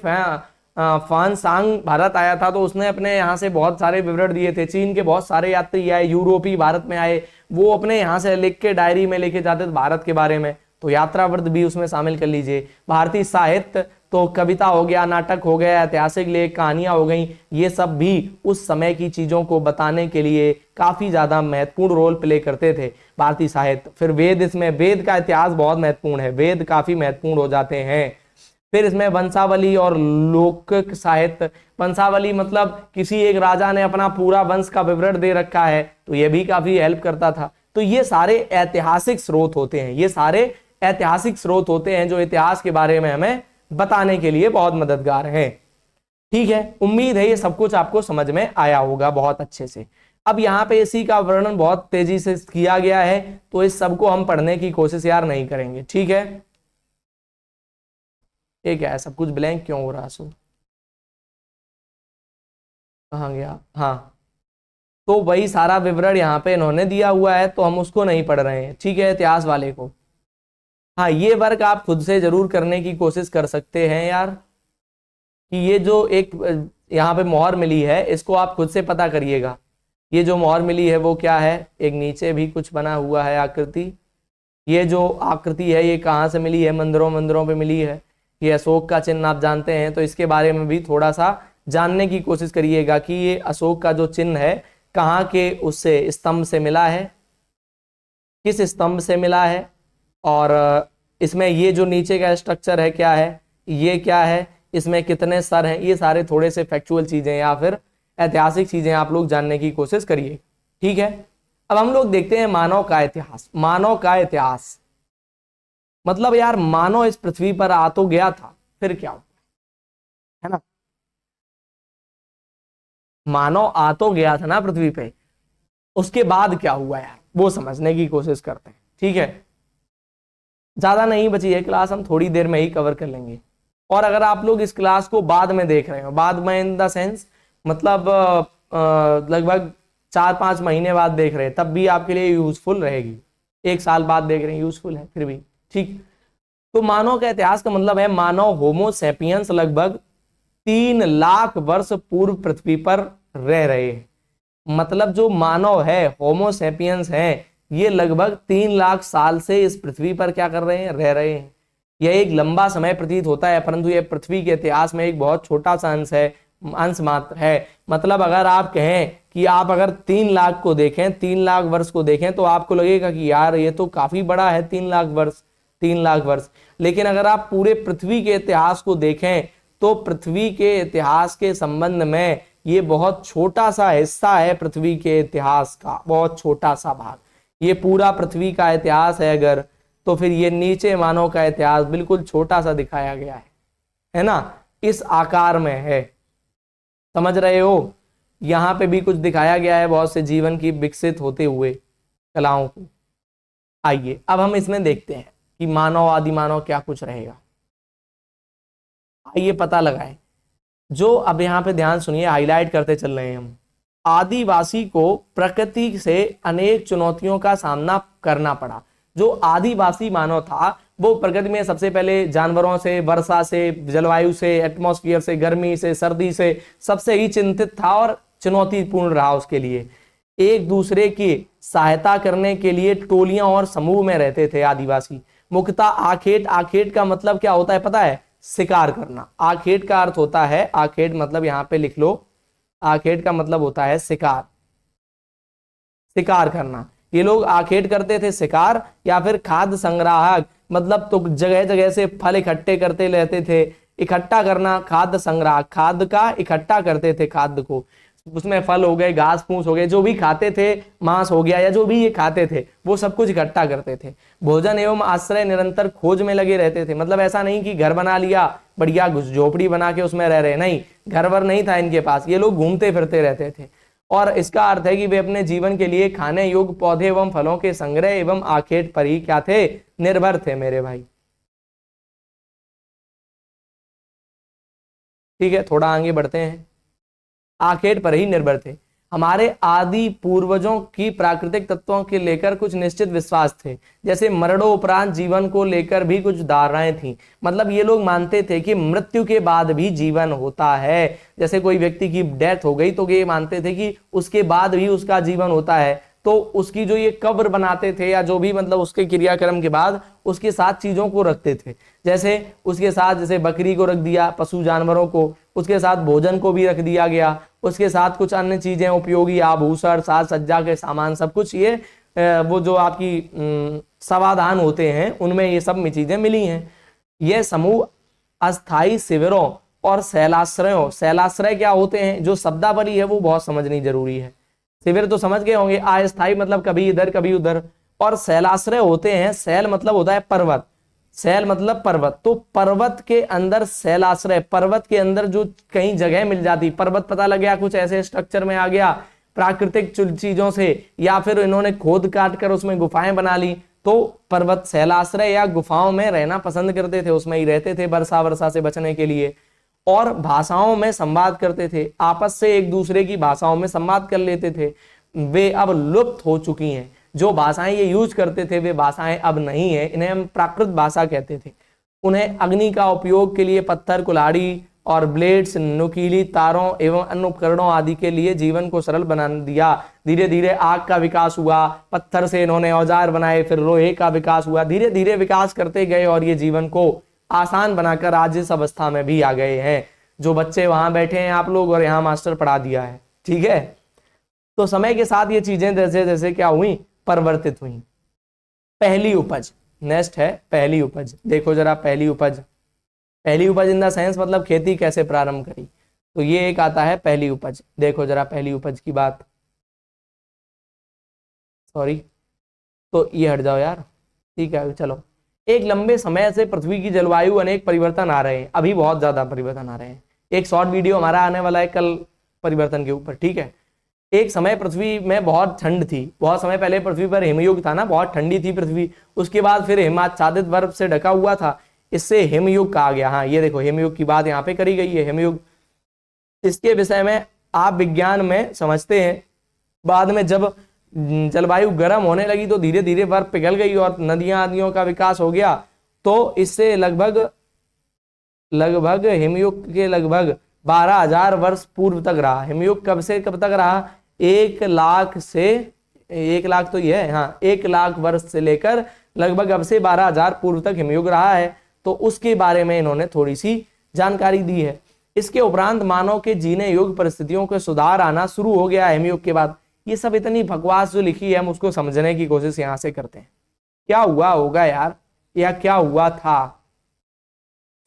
फान सांग भारत आया था तो उसने अपने यहाँ से बहुत सारे विवरण दिए थे। चीन के बहुत सारे यात्री आए, यूरोपी भारत में आए, वो अपने यहाँ से लिख के डायरी में लेके जाते थे भारत के बारे में, तो यात्रा वृत्त भी उसमें शामिल कर लीजिए। भारतीय साहित्य, तो कविता हो गया, नाटक हो गया, ऐतिहासिक लेख, कहानियां हो गई, ये सब भी उस समय की चीजों को बताने के लिए काफी ज्यादा महत्वपूर्ण रोल प्ले करते थे भारतीय साहित्य। फिर वेद, इसमें वेद का इतिहास बहुत महत्वपूर्ण है, वेद काफी महत्वपूर्ण हो जाते हैं। फिर इसमें वंशावली और लौकिक साहित्य, वंशावली मतलब किसी एक राजा ने अपना पूरा वंश का विवरण दे रखा है, तो यह भी काफी हेल्प करता था। तो ये सारे ऐतिहासिक स्रोत होते हैं, ये सारे ऐतिहासिक स्रोत होते हैं जो इतिहास के बारे में हमें बताने के लिए बहुत मददगार हैं। ठीक है, उम्मीद है ये सब कुछ आपको समझ में आया होगा बहुत अच्छे से। अब यहाँ पे इसी का वर्णन बहुत तेजी से किया गया है, तो इस सब को हम पढ़ने की कोशिश यार नहीं करेंगे, ठीक है। ये क्या है, सब कुछ ब्लैंक क्यों हो रहा सो, कहाँ गया, हाँ, तो वही सारा विवरण यहाँ पे इन्होंने दिया हुआ है, तो हम उसको नहीं पढ़ रहे हैं, ठीक है, इतिहास वाले को। हाँ, ये वर्क आप खुद से जरूर करने की कोशिश कर सकते हैं यार, कि ये जो एक यहाँ पे मोहर मिली है, इसको आप खुद से पता करिएगा। ये जो मोहर मिली है वो क्या है, एक नीचे भी कुछ बना हुआ है आकृति, ये जो आकृति है ये कहाँ से मिली है, मंदिरों पे मिली है। ये अशोक का चिन्ह आप जानते हैं, तो इसके बारे में भी थोड़ा सा जानने की कोशिश करिएगा कि ये अशोक का जो चिन्ह है कहाँ के उससे स्तंभ से मिला है, किस स्तंभ से मिला है, और इसमें ये जो नीचे का स्ट्रक्चर है क्या है, ये क्या है, इसमें कितने सर हैं, ये सारे थोड़े से फैक्चुअल चीजें या फिर ऐतिहासिक चीजें आप लोग जानने की कोशिश करिए, ठीक है। अब हम लोग देखते हैं मानव का इतिहास। मानव का इतिहास मतलब यार मानव इस पृथ्वी पर आ तो गया था, फिर क्या हुआ, है ना, मानव आ तो गया था ना पृथ्वी पे, उसके बाद क्या हुआ यार, वो समझने की कोशिश करते हैं, ठीक है। ज्यादा नहीं बची है क्लास, हम थोड़ी देर में ही कवर कर लेंगे। और अगर आप लोग इस क्लास को बाद में देख रहे हो, बाद में इन द सेंस मतलब लगभग 4-5 महीने बाद देख रहे हैं, तब भी आपके लिए यूजफुल रहेगी। 1 साल बाद देख रहे हैं, यूजफुल है फिर भी, ठीक। तो मानव का इतिहास का मतलब है मानव होमो सैपियंस लगभग 3 लाख वर्ष पूर्व पृथ्वी पर रह रहे हैं। मतलब जो मानव है, होमो सैपियंस है, ये लगभग 3 लाख साल से इस पृथ्वी पर क्या कर रहे हैं, रह रहे हैं। यह एक लंबा समय प्रतीत होता है, परंतु यह पृथ्वी के इतिहास में एक बहुत छोटा सा अंश है, अंश मात्र है। मतलब अगर आप कहें कि आप अगर 3 लाख को देखें, 3 लाख वर्ष को देखें, तो आपको लगेगा कि यार ये तो काफी बड़ा है 3 लाख वर्ष, 3 लाख वर्ष। लेकिन अगर आप पूरे पृथ्वी के इतिहास को देखें तो पृथ्वी के इतिहास के संबंध में ये बहुत छोटा सा हिस्सा है पृथ्वी के इतिहास का, बहुत छोटा सा भाग। ये पूरा पृथ्वी का इतिहास है अगर, तो फिर ये नीचे मानव का इतिहास बिल्कुल छोटा सा दिखाया गया है ना, इस आकार में है, समझ रहे हो। यहाँ पे भी कुछ दिखाया गया है बहुत से जीवन की विकसित होते हुए कलाओं को। आइए अब हम इसमें देखते हैं कि मानव, आदि मानव क्या कुछ रहेगा। आइए पता लगाएं। जो अब यहाँ पे ध्यान सुनिए, हाईलाइट करते चल रहे हैं हम। आदिवासी को प्रकृति से अनेक चुनौतियों का सामना करना पड़ा। जो आदिवासी मानव था वो प्रकृति में सबसे पहले जानवरों से, वर्षा से, जलवायु से, एटमॉस्फेयर से, गर्मी से, सर्दी से सबसे ही चिंतित था और चुनौतीपूर्ण रहा उसके लिए। एक दूसरे की सहायता करने के लिए टोलियां और समूह में रहते थे आदिवासी। मुख्यतः आखेट, आखेट का मतलब क्या होता है पता है, शिकार करना। आखेट का अर्थ होता है, आखेट मतलब यहाँ पे लिख लो, आखेट का मतलब होता है शिकार, शिकार करना। ये लोग आखेट करते थे शिकार, या फिर खाद्य संग्राहक, मतलब तो जगह जगह से फल इकट्ठे करते रहते थे। इकट्ठा करना, खाद्य संग्राहक, खाद्य का इकट्ठा करते थे खाद्य को। उसमें फल हो गए, घास फूस हो गए, जो भी खाते थे, मांस हो गया या जो भी ये खाते थे, वो सब कुछ इकट्ठा करते थे। भोजन एवं आश्रय निरंतर खोज में लगे रहते थे। मतलब ऐसा नहीं कि घर बना लिया बढ़िया झोपड़ी बना के उसमें रह रहे, नहीं, घर वर नहीं था इनके पास, ये लोग घूमते फिरते रहते थे। और इसका अर्थ है कि वे अपने जीवन के लिए खाने योग्य पौधे एवं फलों के संग्रह एवं आखेट पर ही क्या थे, निर्भर थे मेरे भाई। ठीक है, थोड़ा आगे बढ़ते हैं। आखेट पर ही निर्भर थे। हमारे आदि पूर्वजों की प्राकृतिक तत्वों के लेकर कुछ निश्चित विश्वास थे, जैसे मरणोपरांत जीवन को लेकर भी कुछ धारणाएं थी। मतलब ये लोग मानते थे कि मृत्यु के बाद भी जीवन होता है। जैसे कोई व्यक्ति की डेथ हो गई तो ये मानते थे कि उसके बाद भी उसका जीवन होता है। तो उसकी जो ये कब्र बनाते थे या जो भी मतलब उसके क्रियाक्रम के बाद उसके साथ चीजों को रखते थे। जैसे उसके साथ जैसे बकरी को रख दिया, पशु जानवरों को, उसके साथ भोजन को भी रख दिया गया, उसके साथ कुछ अन्य चीजें उपयोगी आभूषण, साज सज्जा के सामान, सब कुछ ये वो जो आपकी समाधान होते हैं उनमें ये सब में चीजें मिली हैं। ये समूह अस्थाई शिविरों और शैलाश्रयों, शैलाश्रय क्या होते हैं, जो शब्दावली है वो बहुत समझनी जरूरी है। शिविर तो समझ गए होंगे, अस्थाई मतलब कभी इधर कभी उधर, और शैलाश्रय होते हैं, शैल मतलब होता है पर्वत, शैल मतलब पर्वत, तो पर्वत के अंदर शैलाश्रय, पर्वत के अंदर जो कहीं जगह मिल जाती, पर्वत पता लग गया कुछ ऐसे स्ट्रक्चर में आ गया प्राकृतिक चीजों से, या फिर इन्होंने खोद काट कर उसमें गुफाएं बना ली, तो पर्वत शैलाश्रय या गुफाओं में रहना पसंद करते थे, उसमें ही रहते थे वर्षा से बचने के लिए। और भाषाओं में संवाद करते थे, आपस से एक दूसरे की भाषाओं में संवाद कर लेते थे। वे अब लुप्त हो चुकी हैं, जो भाषाएं ये यूज करते थे वे भाषाएं अब नहीं है, इन्हें हम प्राकृत भाषा कहते थे। उन्हें अग्नि का उपयोग के लिए पत्थर, कुल्हाड़ी और ब्लेड्स, नुकीली तारों एवं अन्य उपकरणों आदि के लिए जीवन को सरल बना दिया। धीरे धीरे आग का विकास हुआ, पत्थर से इन्होंने औजार बनाए, फिर लोहे का विकास हुआ, धीरे धीरे विकास करते गए और ये जीवन को आसान बनाकर आज इस अवस्था में भी आ गए हैं। जो बच्चे वहां बैठे हैं आप लोग और यहाँ मास्टर पढ़ा दिया है, ठीक है। तो समय के साथ ये चीजें जैसे जैसे क्या हुई, परिवर्तित हुई। पहली उपज, नेक्स्ट है पहली उपज। देखो जरा पहली उपज, पहली उपज इन द सेंस मतलब खेती कैसे प्रारंभ करी, तो ये एक आता है पहली उपज। देखो जरा पहली उपज की बात, सॉरी, तो ये हट जाओ यार, ठीक है चलो। एक लंबे समय से पृथ्वी की जलवायु अनेक परिवर्तन आ रहे हैं, अभी बहुत ज्यादा परिवर्तन आ रहे हैं। एक शॉर्ट वीडियो हमारा आने वाला है कल परिवर्तन के ऊपर, ठीक है। एक समय पृथ्वी में बहुत ठंड थी, बहुत समय पहले पृथ्वी पर हिमयुग था ना, बहुत ठंडी थी पृथ्वी, उसके बाद फिर हिमाच्छादित बर्फ से ढका हुआ था, इससे हिमयुग कहा गया। हाँ ये देखो हिमयुग की बात यहाँ पे करी गई है, हिमयुग। इसके विषय में आप विज्ञान में समझते हैं, बाद में जब जलवायु गर्म होने लगी तो धीरे धीरे बर्फ पिघल गई और नदियां आदियों का विकास हो गया, तो इससे लगभग हिमयुग के लगभग 12,000 वर्ष पूर्व तक रहा। हिमयुग कब से कब तक रहा, 1 लाख से 1 लाख तो ये है, हाँ 1 लाख वर्ष से लेकर लगभग अब से 12,000 पूर्व तक हिमयुग रहा है। तो उसके बारे में इन्होंने थोड़ी सी जानकारी दी है। इसके उपरांत मानव के जीने योग्य परिस्थितियों के सुधार आना शुरू हो गया हिमयुग के बाद। ये सब इतनी बकवास जो लिखी है हम उसको समझने की कोशिश यहाँ से करते हैं। क्या हुआ होगा यार, या क्या हुआ था।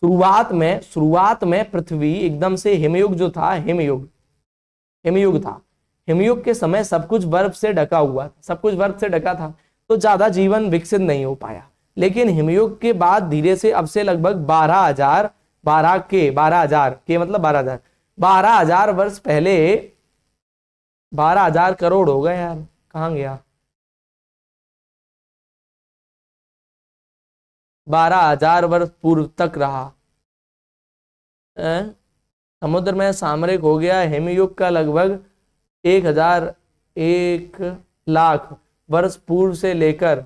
शुरुआत में पृथ्वी एकदम से हिमयुग जो था, हिमयुग था। हिमयुग के समय सब कुछ बर्फ से ढका हुआ था, सब कुछ बर्फ से ढका था, तो ज्यादा जीवन विकसित नहीं हो पाया। लेकिन हिमयुग के बाद धीरे से अब से लगभग 12,000 मतलब 12,000 वर्ष पहले, 12,000 करोड़ हो गए यार, कहां गया, 12,000 वर्ष पूर्व तक रहा। समुद्र में सामरिक हो गया। हिमयुग का लगभग 1 लाख वर्ष पूर्व से लेकर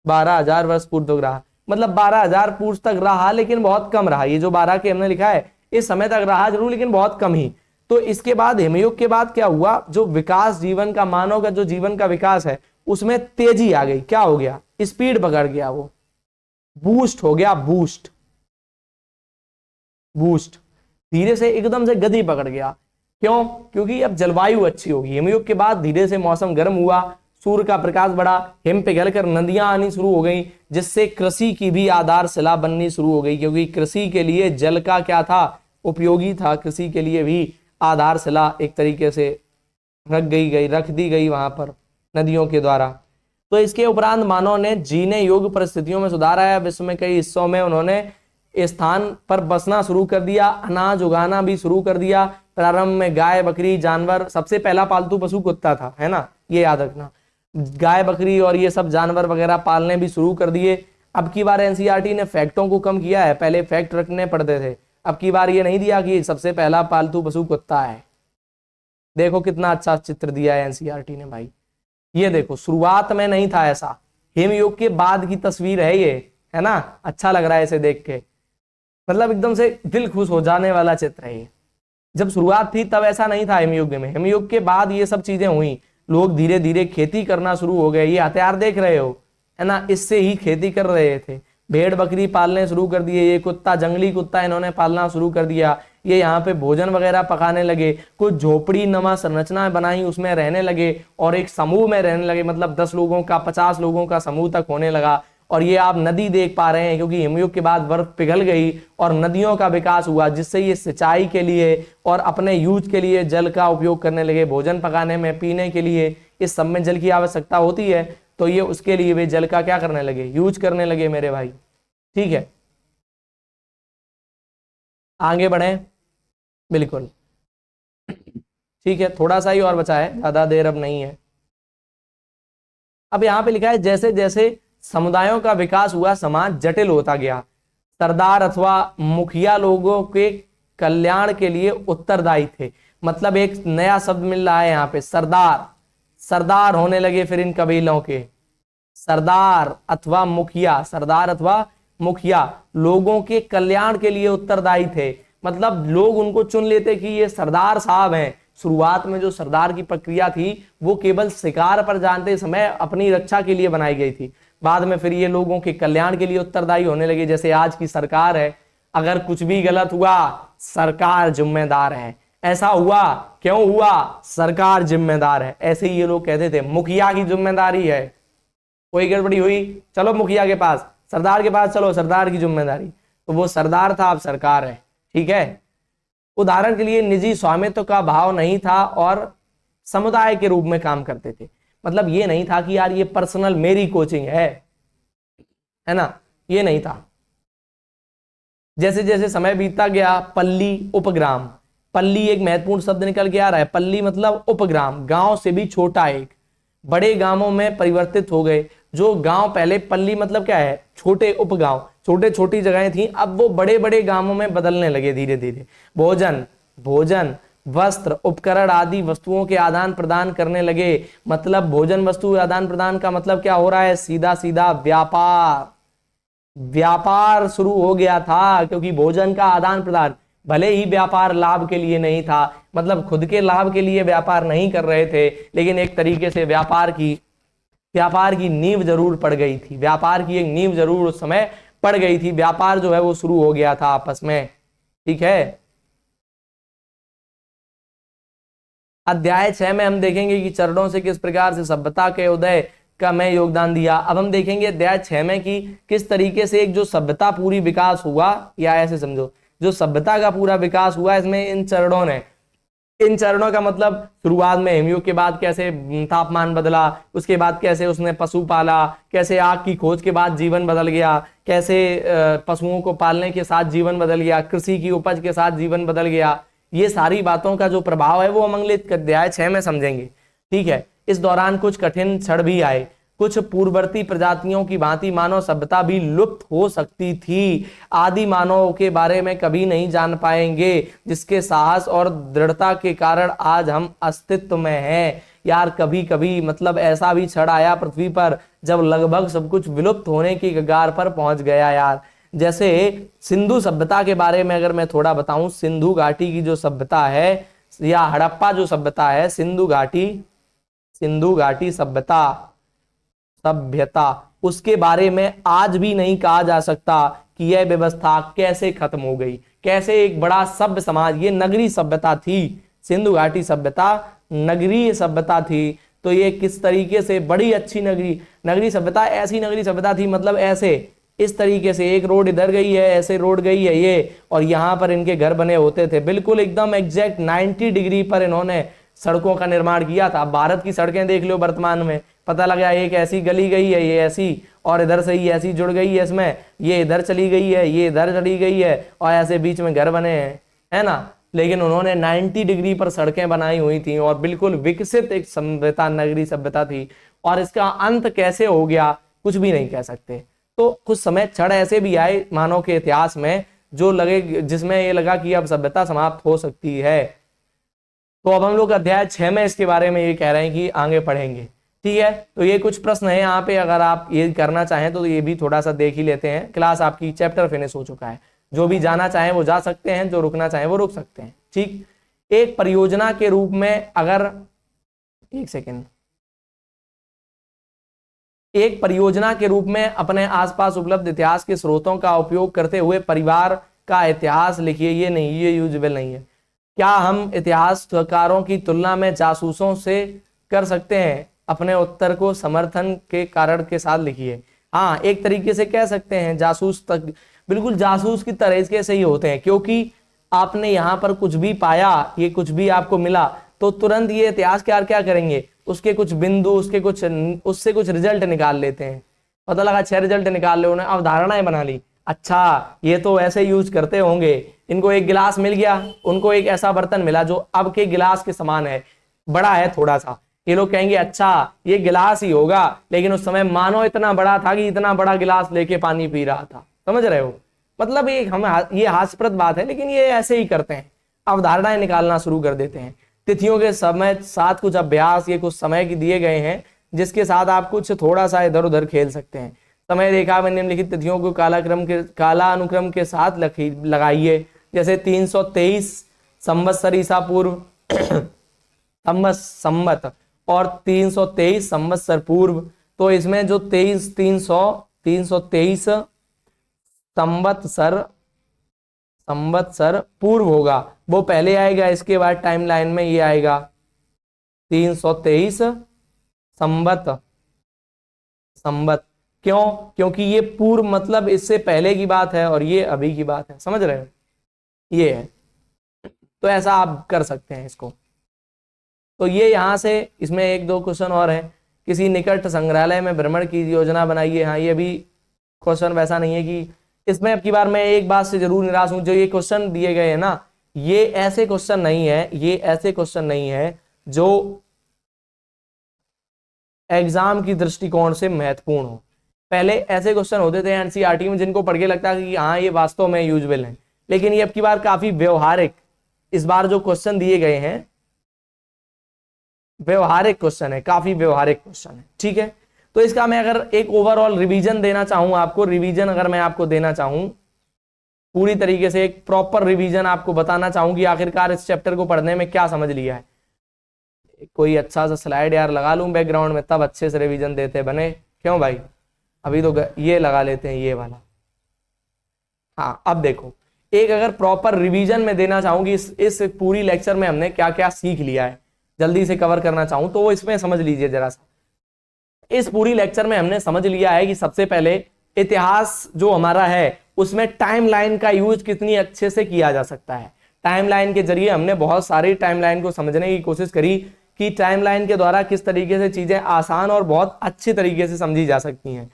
12,000 वर्ष पूर्व तक रहा, मतलब 12,000 पूर्व तक रहा, लेकिन बहुत कम रहा। ये जो 12 के हमने लिखा है इस समय तक रहा जरूर, लेकिन बहुत कम ही। तो इसके बाद हिमयुग के बाद क्या हुआ, जो विकास जीवन का, मानव का जो जीवन का विकास है उसमें तेजी आ गई। क्या हो गया, स्पीड पकड़ गया, वो बूस्ट हो गया, बूस्ट धीरे से एकदम से गति पकड़ गया। क्यों, क्योंकि अब जलवायु अच्छी होगी। हिमयुग के बाद धीरे से मौसम गर्म हुआ, सूर्य का प्रकाश बढ़ा, हिम पिघल कर नदियां आनी शुरू हो गई, जिससे कृषि की भी आधारशिला बननी शुरू हो गई। क्योंकि कृषि के लिए जल का क्या था, उपयोगी था कृषि के लिए भी। आधारशिला एक तरीके से रख दी गई वहां पर नदियों के द्वारा। तो इसके उपरांत मानव ने जीने योग्य परिस्थितियों में सुधार आया। विश्व में कई हिस्सों में उन्होंने स्थान पर बसना शुरू कर दिया, अनाज उगाना भी शुरू कर दिया। प्रारंभ में गाय बकरी जानवर, सबसे पहला पालतू पशु कुत्ता था, है ना, ये याद रखना। गाय बकरी और ये सब जानवर वगैरह पालने भी शुरू कर दिए। अब की बार एनसीईआरटी ने फैक्टों को कम किया है, पहले फैक्ट रखने पड़ते थे, अब की बार ये नहीं दिया कि सबसे पहला पालतू पशु कुत्ता है। देखो कितना अच्छा चित्र दिया है एनसीईआरटी ने भाई। ये देखो शुरुआत में नहीं था ऐसा, हिमयुग के बाद की तस्वीर है ये, है ना। अच्छा लग रहा है इसे देख के, मतलब एकदम से दिल खुश हो जाने वाला चित्र है ये। जब शुरुआत थी तब ऐसा नहीं था हिमयुग में, हिमयुग के बाद ये सब चीजें हुई, लोग धीरे धीरे खेती करना शुरू हो गए। ये हथियार देख रहे हो, है ना, इससे ही खेती कर रहे थे। भेड़ बकरी पालने शुरू कर दिए, ये कुत्ता जंगली कुत्ता इन्होंने पालना शुरू कर दिया। ये यहाँ पे भोजन वगैरह पकाने लगे, कुछ झोपड़ी नमा संरचना बनाई, उसमें रहने लगे और एक समूह में रहने लगे, मतलब 10 लोगों का 50 लोगों का समूह तक होने लगा। और ये आप नदी देख पा रहे हैं, क्योंकि हिमयुग के बाद बर्फ पिघल गई और नदियों का विकास हुआ, जिससे ये सिंचाई के लिए और अपने यूज के लिए जल का उपयोग करने लगे, भोजन पकाने में, पीने के लिए, इस सब में जल की आवश्यकता होती है, तो ये उसके लिए वे जल का क्या करने लगे, यूज करने लगे मेरे भाई। ठीक है, आगे बढ़े, बिल्कुल ठीक है, थोड़ा सा ही और बचा है, ज्यादा देर अब नहीं है। अब यहाँ पे लिखा है जैसे जैसे समुदायों का विकास हुआ समाज जटिल होता गया। सरदार अथवा मुखिया लोगों के कल्याण के लिए उत्तरदायी थे। मतलब एक नया शब्द मिल रहा है यहाँ पे, सरदार। सरदार होने लगे फिर इन कबीलों के, सरदार अथवा मुखिया, सरदार अथवा मुखिया लोगों के कल्याण के लिए उत्तरदायी थे। मतलब लोग उनको चुन लेते कि ये सरदार साहब हैं। शुरुआत में जो सरदार की प्रक्रिया थी वो केवल शिकार पर जाते समय अपनी रक्षा के लिए बनाई गई थी, बाद में फिर ये लोगों के कल्याण के लिए उत्तरदायी होने लगे। जैसे आज की सरकार है, अगर कुछ भी गलत हुआ सरकार जिम्मेदार है, ऐसा हुआ क्यों हुआ, सरकार जिम्मेदार है। ऐसे ही ये लोग कहते थे मुखिया की जिम्मेदारी है, कोई गड़बड़ी हुई चलो मुखिया के पास, सरदार के पास चलो, सरदार की जिम्मेदारी। तो वो सरदार था, अब सरकार है। ठीक है, उदाहरण के लिए निजी स्वामित्व का भाव नहीं था और समुदाय के रूप में काम करते थे। मतलब ये नहीं था कि यार ये पर्सनल मेरी कोचिंग है ना, ये नहीं था। जैसे जैसे समय बीतता गया, पल्ली उपग्राम, पल्ली एक महत्वपूर्ण शब्द निकल के आ रहा है। पल्ली मतलब उपग्राम, गांव से भी छोटा एक, बड़े गांवों में परिवर्तित हो गए। जो गांव पहले, पल्ली मतलब क्या है, छोटे उपगांव, छोटे छोटी जगहें थी, अब वो बड़े बड़े गांवों में बदलने लगे धीरे धीरे। भोजन वस्त्र उपकरण आदि वस्तुओं के आदान प्रदान करने लगे। मतलब भोजन वस्तु आदान प्रदान का मतलब क्या हो रहा है, सीधा सीधा व्यापार शुरू हो गया था। क्योंकि भोजन का आदान प्रदान, भले ही व्यापार लाभ के लिए नहीं था, मतलब खुद के लाभ के लिए व्यापार नहीं कर रहे थे, लेकिन एक तरीके से व्यापार की नींव जरूर पड़ गई थी, व्यापार की एक नींव जरूर उस समय पड़ गई थी। व्यापार जो है वो शुरू हो गया था आपस में। ठीक है, अध्याय 6 में हम देखेंगे कि चरणों से किस प्रकार से सभ्यता के उदय का मैं योगदान दिया। अब हम देखेंगे अध्याय 6 में कि किस तरीके से एक जो सभ्यता पूरी विकास हुआ, या ऐसे समझो जो सभ्यता का पूरा विकास हुआ, इसमें इन चरणों का मतलब शुरुआत में हिमयुग के बाद कैसे तापमान बदला, उसके बाद कैसे उसने पशु पाला, कैसे आग की खोज के बाद जीवन बदल गया, कैसे पशुओं को पालने के साथ जीवन बदल गया, कृषि की उपज के साथ जीवन बदल गया। ये सारी बातों का जो प्रभाव है वो हम अगले अध्याय 6 में समझेंगे। ठीक है, इस दौरान कुछ कठिन क्षण भी आए। कुछ पूर्ववर्ती प्रजातियों की भांति मानव सभ्यता भी लुप्त हो सकती थी। आदि मानव के बारे में कभी नहीं जान पाएंगे, जिसके साहस और दृढ़ता के कारण आज हम अस्तित्व में हैं। यार कभी कभी मतलब ऐसा भी क्षण आया पृथ्वी पर जब लगभग सब कुछ विलुप्त होने की कगार पर पहुंच गया यार। जैसे सिंधु सभ्यता के बारे में अगर मैं थोड़ा बताऊं, सिंधु घाटी की जो सभ्यता है या हड़प्पा जो सभ्यता है, सिंधु घाटी सभ्यता, उसके बारे में आज भी नहीं कहा जा सकता कि यह व्यवस्था कैसे खत्म हो गई, कैसे एक बड़ा सभ्य समाज, ये नगरी सभ्यता थी, सिंधु घाटी सभ्यता नगरीय सभ्यता थी, तो ये किस तरीके से बड़ी अच्छी नगरी सभ्यता, ऐसी नगरी सभ्यता थी, मतलब ऐसे इस तरीके से एक रोड इधर गई है, ऐसे रोड गई है ये, और यहाँ पर इनके घर बने होते थे। बिल्कुल एकदम एग्जैक्ट 90 डिग्री पर इन्होंने सड़कों का निर्माण किया था। भारत की सड़कें देख लो वर्तमान में, पता लगा एक ऐसी गली गई है, ये ऐसी, और इधर से ही ऐसी जुड़ गई है इसमें, ये इधर चली गई है, ये इधर चली गई है, और ऐसे बीच में घर बने हैं, है ना। लेकिन उन्होंने 90 डिग्री पर सड़कें बनाई हुई थी और बिल्कुल विकसित एक सभ्यता, नगरी सभ्यता थी। और इसका अंत कैसे हो गया कुछ भी नहीं कह सकते। तो कुछ समय क्षण ऐसे भी आए मानव के इतिहास में जो लगे, जिसमें ये लगा कि अब सभ्यता समाप्त हो सकती है। तो अब हम लोग अध्याय 6 में इसके बारे में ये कह रहे हैं कि आगे पढ़ेंगे, ठीक है। तो ये कुछ प्रश्न है यहाँ पे, अगर आप ये करना चाहें तो ये भी थोड़ा सा देख ही लेते हैं। क्लास आपकी चैप्टर फिनिश हो चुका है, जो भी जाना चाहें वो जा सकते हैं, जो रुकना चाहें वो रुक सकते हैं, ठीक। एक परियोजना के रूप में अगर, एक सेकेंड, एक परियोजना के रूप में अपने आसपास उपलब्ध इतिहास के स्रोतों का उपयोग करते हुए परिवार का इतिहास लिखिए। ये नहीं, ये यूजेबल नहीं है। क्या हम इतिहासकारों की तुलना में जासूसों से कर सकते हैं? अपने उत्तर को समर्थन के कारण के साथ लिखिए। हाँ, एक तरीके से कह सकते हैं जासूस तक, बिल्कुल जासूस की तरह इसके से ही होते हैं, क्योंकि आपने यहाँ पर कुछ भी पाया, ये कुछ भी आपको मिला, तो तुरंत ये इतिहासकार क्या करेंगे, उसके कुछ बिंदु, उससे कुछ रिजल्ट निकाल लेते हैं। पता लगा 6 रिजल्ट निकाल ले, उन्हें अवधारणाएं बना ली, अच्छा ये तो ऐसे यूज करते होंगे। इनको एक गिलास मिल गया, उनको एक ऐसा बर्तन मिला जो अब के गिलास के समान है, बड़ा है थोड़ा सा, ये लोग कहेंगे अच्छा ये गिलास ही होगा, लेकिन उस समय मानो इतना बड़ा था कि इतना बड़ा गिलास लेके पानी पी रहा था। समझ रहे हो? मतलब ये हास्यप्रद बात है, लेकिन ये ऐसे ही करते हैं, अवधारणाएं निकालना शुरू कर देते हैं। तिथियों के समय साथ कुछ अभ्यास, ये कुछ समय के दिए गए हैं जिसके साथ आप कुछ थोड़ा सा इधर उधर खेल सकते हैं। समय रेखा में निम्नलिखित तिथियों को काला अनुक्रम के साथ लगाइए। जैसे 323 संवत्सर ईसा पूर्व संवत और 323 संवत्सर पूर्व। तो इसमें जो 323 संवत्सर पूर्व होगा वो पहले आएगा, इसके बाद टाइमलाइन में ये आएगा 323 संवत। क्यों? क्योंकि ये पूर्व मतलब इससे पहले की बात है और ये अभी की बात है। समझ रहे हो? ये है, तो ऐसा आप कर सकते हैं इसको। तो ये यहाँ से इसमें 1-2 क्वेश्चन और है। किसी निकट संग्रहालय में भ्रमण की योजना बनाइए। हाँ, ये भी क्वेश्चन वैसा नहीं है कि इसमें, अब की बार मैं एक बात से जरूर निराश हूं, जो ये क्वेश्चन दिए गए हैं ना, ये ऐसे क्वेश्चन नहीं है, ये ऐसे क्वेश्चन नहीं है जो एग्जाम की दृष्टिकोण से महत्वपूर्ण हो। पहले ऐसे क्वेश्चन होते थे एनसीईआरटी में जिनको पढ़ के लगता है कि हाँ ये वास्तव में यूजुअल है, लेकिन ये अब की बार काफी व्यवहारिक, इस बार जो क्वेश्चन दिए गए हैं व्यवहारिक क्वेश्चन है, काफी व्यवहारिक क्वेश्चन है, ठीक है। तो इसका मैं अगर एक ओवरऑल रिवीजन देना चाहूं आपको, रिवीजन अगर मैं आपको देना चाहूं पूरी तरीके से, एक प्रॉपर रिवीजन आपको बताना चाहूं कि आखिरकार इस चैप्टर को पढ़ने में क्या समझ लिया है। कोई अच्छा सा स्लाइड यार लगा लूं बैकग्राउंड में, तब अच्छे से रिवीजन देते बने। क्यों भाई? अभी तो ये लगा लेते हैं, ये वाला। हाँ, अब देखो, एक अगर प्रॉपर रिवीजन में देना चाहूंगी इस पूरी लेक्चर में हमने क्या क्या सीख लिया है, जल्दी से कवर करना चाहूं तो वो इसमें समझ लीजिए जरा सा। इस पूरी लेक्चर में हमने समझ लिया है कि सबसे पहले इतिहास जो हमारा है उसमें टाइमलाइन का यूज कितनी अच्छे से किया जा सकता है। टाइमलाइन के जरिए हमने बहुत सारी टाइमलाइन को समझने की कोशिश करी कि टाइमलाइन के द्वारा किस तरीके से चीजें आसान और बहुत अच्छे तरीके से समझी जा सकती हैं।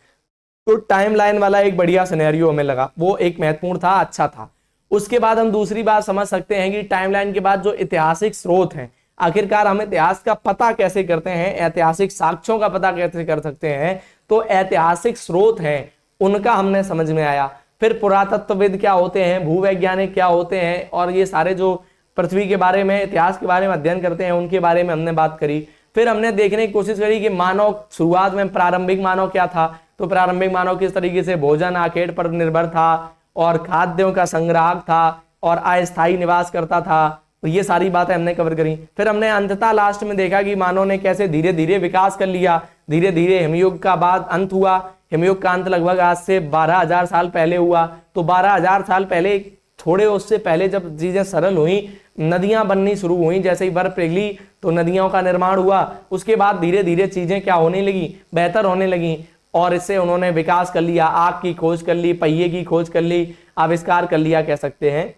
तो टाइमलाइन वाला एक बढ़िया सिनेरियो हमें लगा, वो एक महत्वपूर्ण था, अच्छा था। उसके बाद हम दूसरी बात समझ सकते हैं कि टाइमलाइन के बाद जो ऐतिहासिक स्रोत हैं, आखिरकार हम इतिहास का पता कैसे करते हैं, ऐतिहासिक साक्ष्यों का पता कैसे कर सकते हैं। तो ऐतिहासिक स्रोत हैं उनका हमने समझ में आया। फिर पुरातत्वविद क्या होते हैं, भूवैज्ञानिक क्या होते हैं, और ये सारे जो पृथ्वी के बारे में, इतिहास के बारे में अध्ययन करते हैं, उनके बारे में हमने बात करी। फिर हमने देखने की कोशिश करी कि मानव शुरुआत में प्रारंभिक मानव क्या था। तो प्रारंभिक मानव किस तरीके से भोजन आखेट पर निर्भर था और खाद्यों का संग्राहक था और अस्थायी निवास करता था। तो ये सारी बातें हमने कवर करी। फिर हमने अंततः लास्ट में देखा कि मानव ने कैसे धीरे धीरे विकास कर लिया, धीरे धीरे हिमयुग का बाद अंत हुआ। हिमयुग का अंत लगभग आज से 12,000 साल पहले हुआ। तो 12,000 साल पहले, थोड़े उससे पहले जब चीजें सरल हुई, नदियां बननी शुरू हुई, जैसे ही बर्फ पिघली तो नदियों का निर्माण हुआ। उसके बाद धीरे धीरे चीजें क्या होने लगी, बेहतर होने लगी। और इससे उन्होंने विकास कर लिया, आग की खोज कर ली, पहिए की खोज कर ली, आविष्कार कर लिया कह सकते हैं।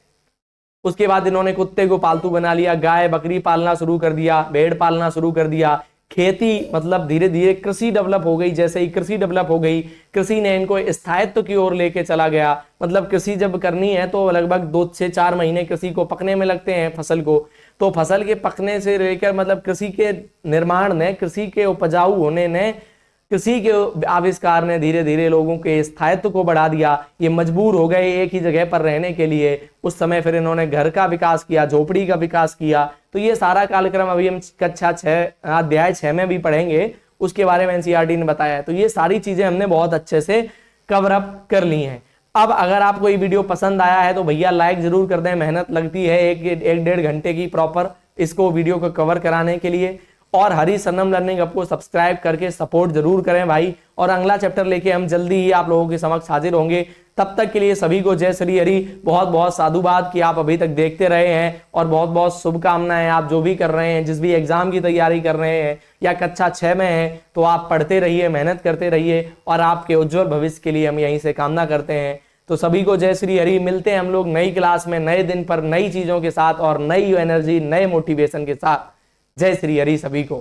उसके बाद इन्होंने कुत्ते को पालतू बना लिया, गाय बकरी पालना शुरू कर दिया, भेड़ पालना शुरू कर दिया, खेती मतलब धीरे धीरे कृषि डेवलप हो गई। जैसे ही कृषि डेवलप हो गई, कृषि ने इनको स्थायित्व की ओर लेके चला गया। मतलब कृषि जब करनी है तो लगभग 2 से 4 महीने कृषि को पकने में लगते हैं फसल को। तो फसल के पकने से लेकर मतलब कृषि के निर्माण ने, कृषि के उपजाऊ होने ने, कृषि के आविष्कार ने धीरे धीरे लोगों के स्थायित्व को बढ़ा दिया। ये मजबूर हो गए एक ही जगह पर रहने के लिए। उस समय फिर इन्होंने घर का विकास किया, झोपड़ी का विकास किया। तो ये सारा कार्यक्रम अभी हम कक्षा 6 अध्याय 6 में भी पढ़ेंगे, उसके बारे में एनसीईआरटी ने बताया है। तो ये सारी चीजें हमने बहुत अच्छे से कवर अप कर ली हैं। अब अगर आपको ये वीडियो पसंद आया है तो भैया लाइक जरूर कर दें। मेहनत लगती है एक डेढ़ घंटे की प्रॉपर इसको वीडियो को कवर कराने के लिए। और हरी सनम लर्निंग हब को सब्सक्राइब करके सपोर्ट जरूर करें भाई। और अगला चैप्टर लेके हम जल्दी ही आप लोगों के समक्ष हाजिर होंगे। तब तक के लिए सभी को जय श्री हरि। बहुत बहुत साधुवाद कि आप अभी तक देखते रहे हैं, और बहुत बहुत शुभकामनाएं। आप जो भी कर रहे हैं, जिस भी एग्जाम की तैयारी कर रहे हैं या कक्षा 6 में हैं, तो आप पढ़ते रहिए, मेहनत करते रहिए, और आपके उज्जवल भविष्य के लिए हम यहीं से कामना करते हैं। तो सभी को जय श्री हरि। मिलते हैं हम लोग नई क्लास में, नए दिन पर, नई चीजों के साथ और नई एनर्जी, नए मोटिवेशन के साथ। जय श्री हरि सभी को।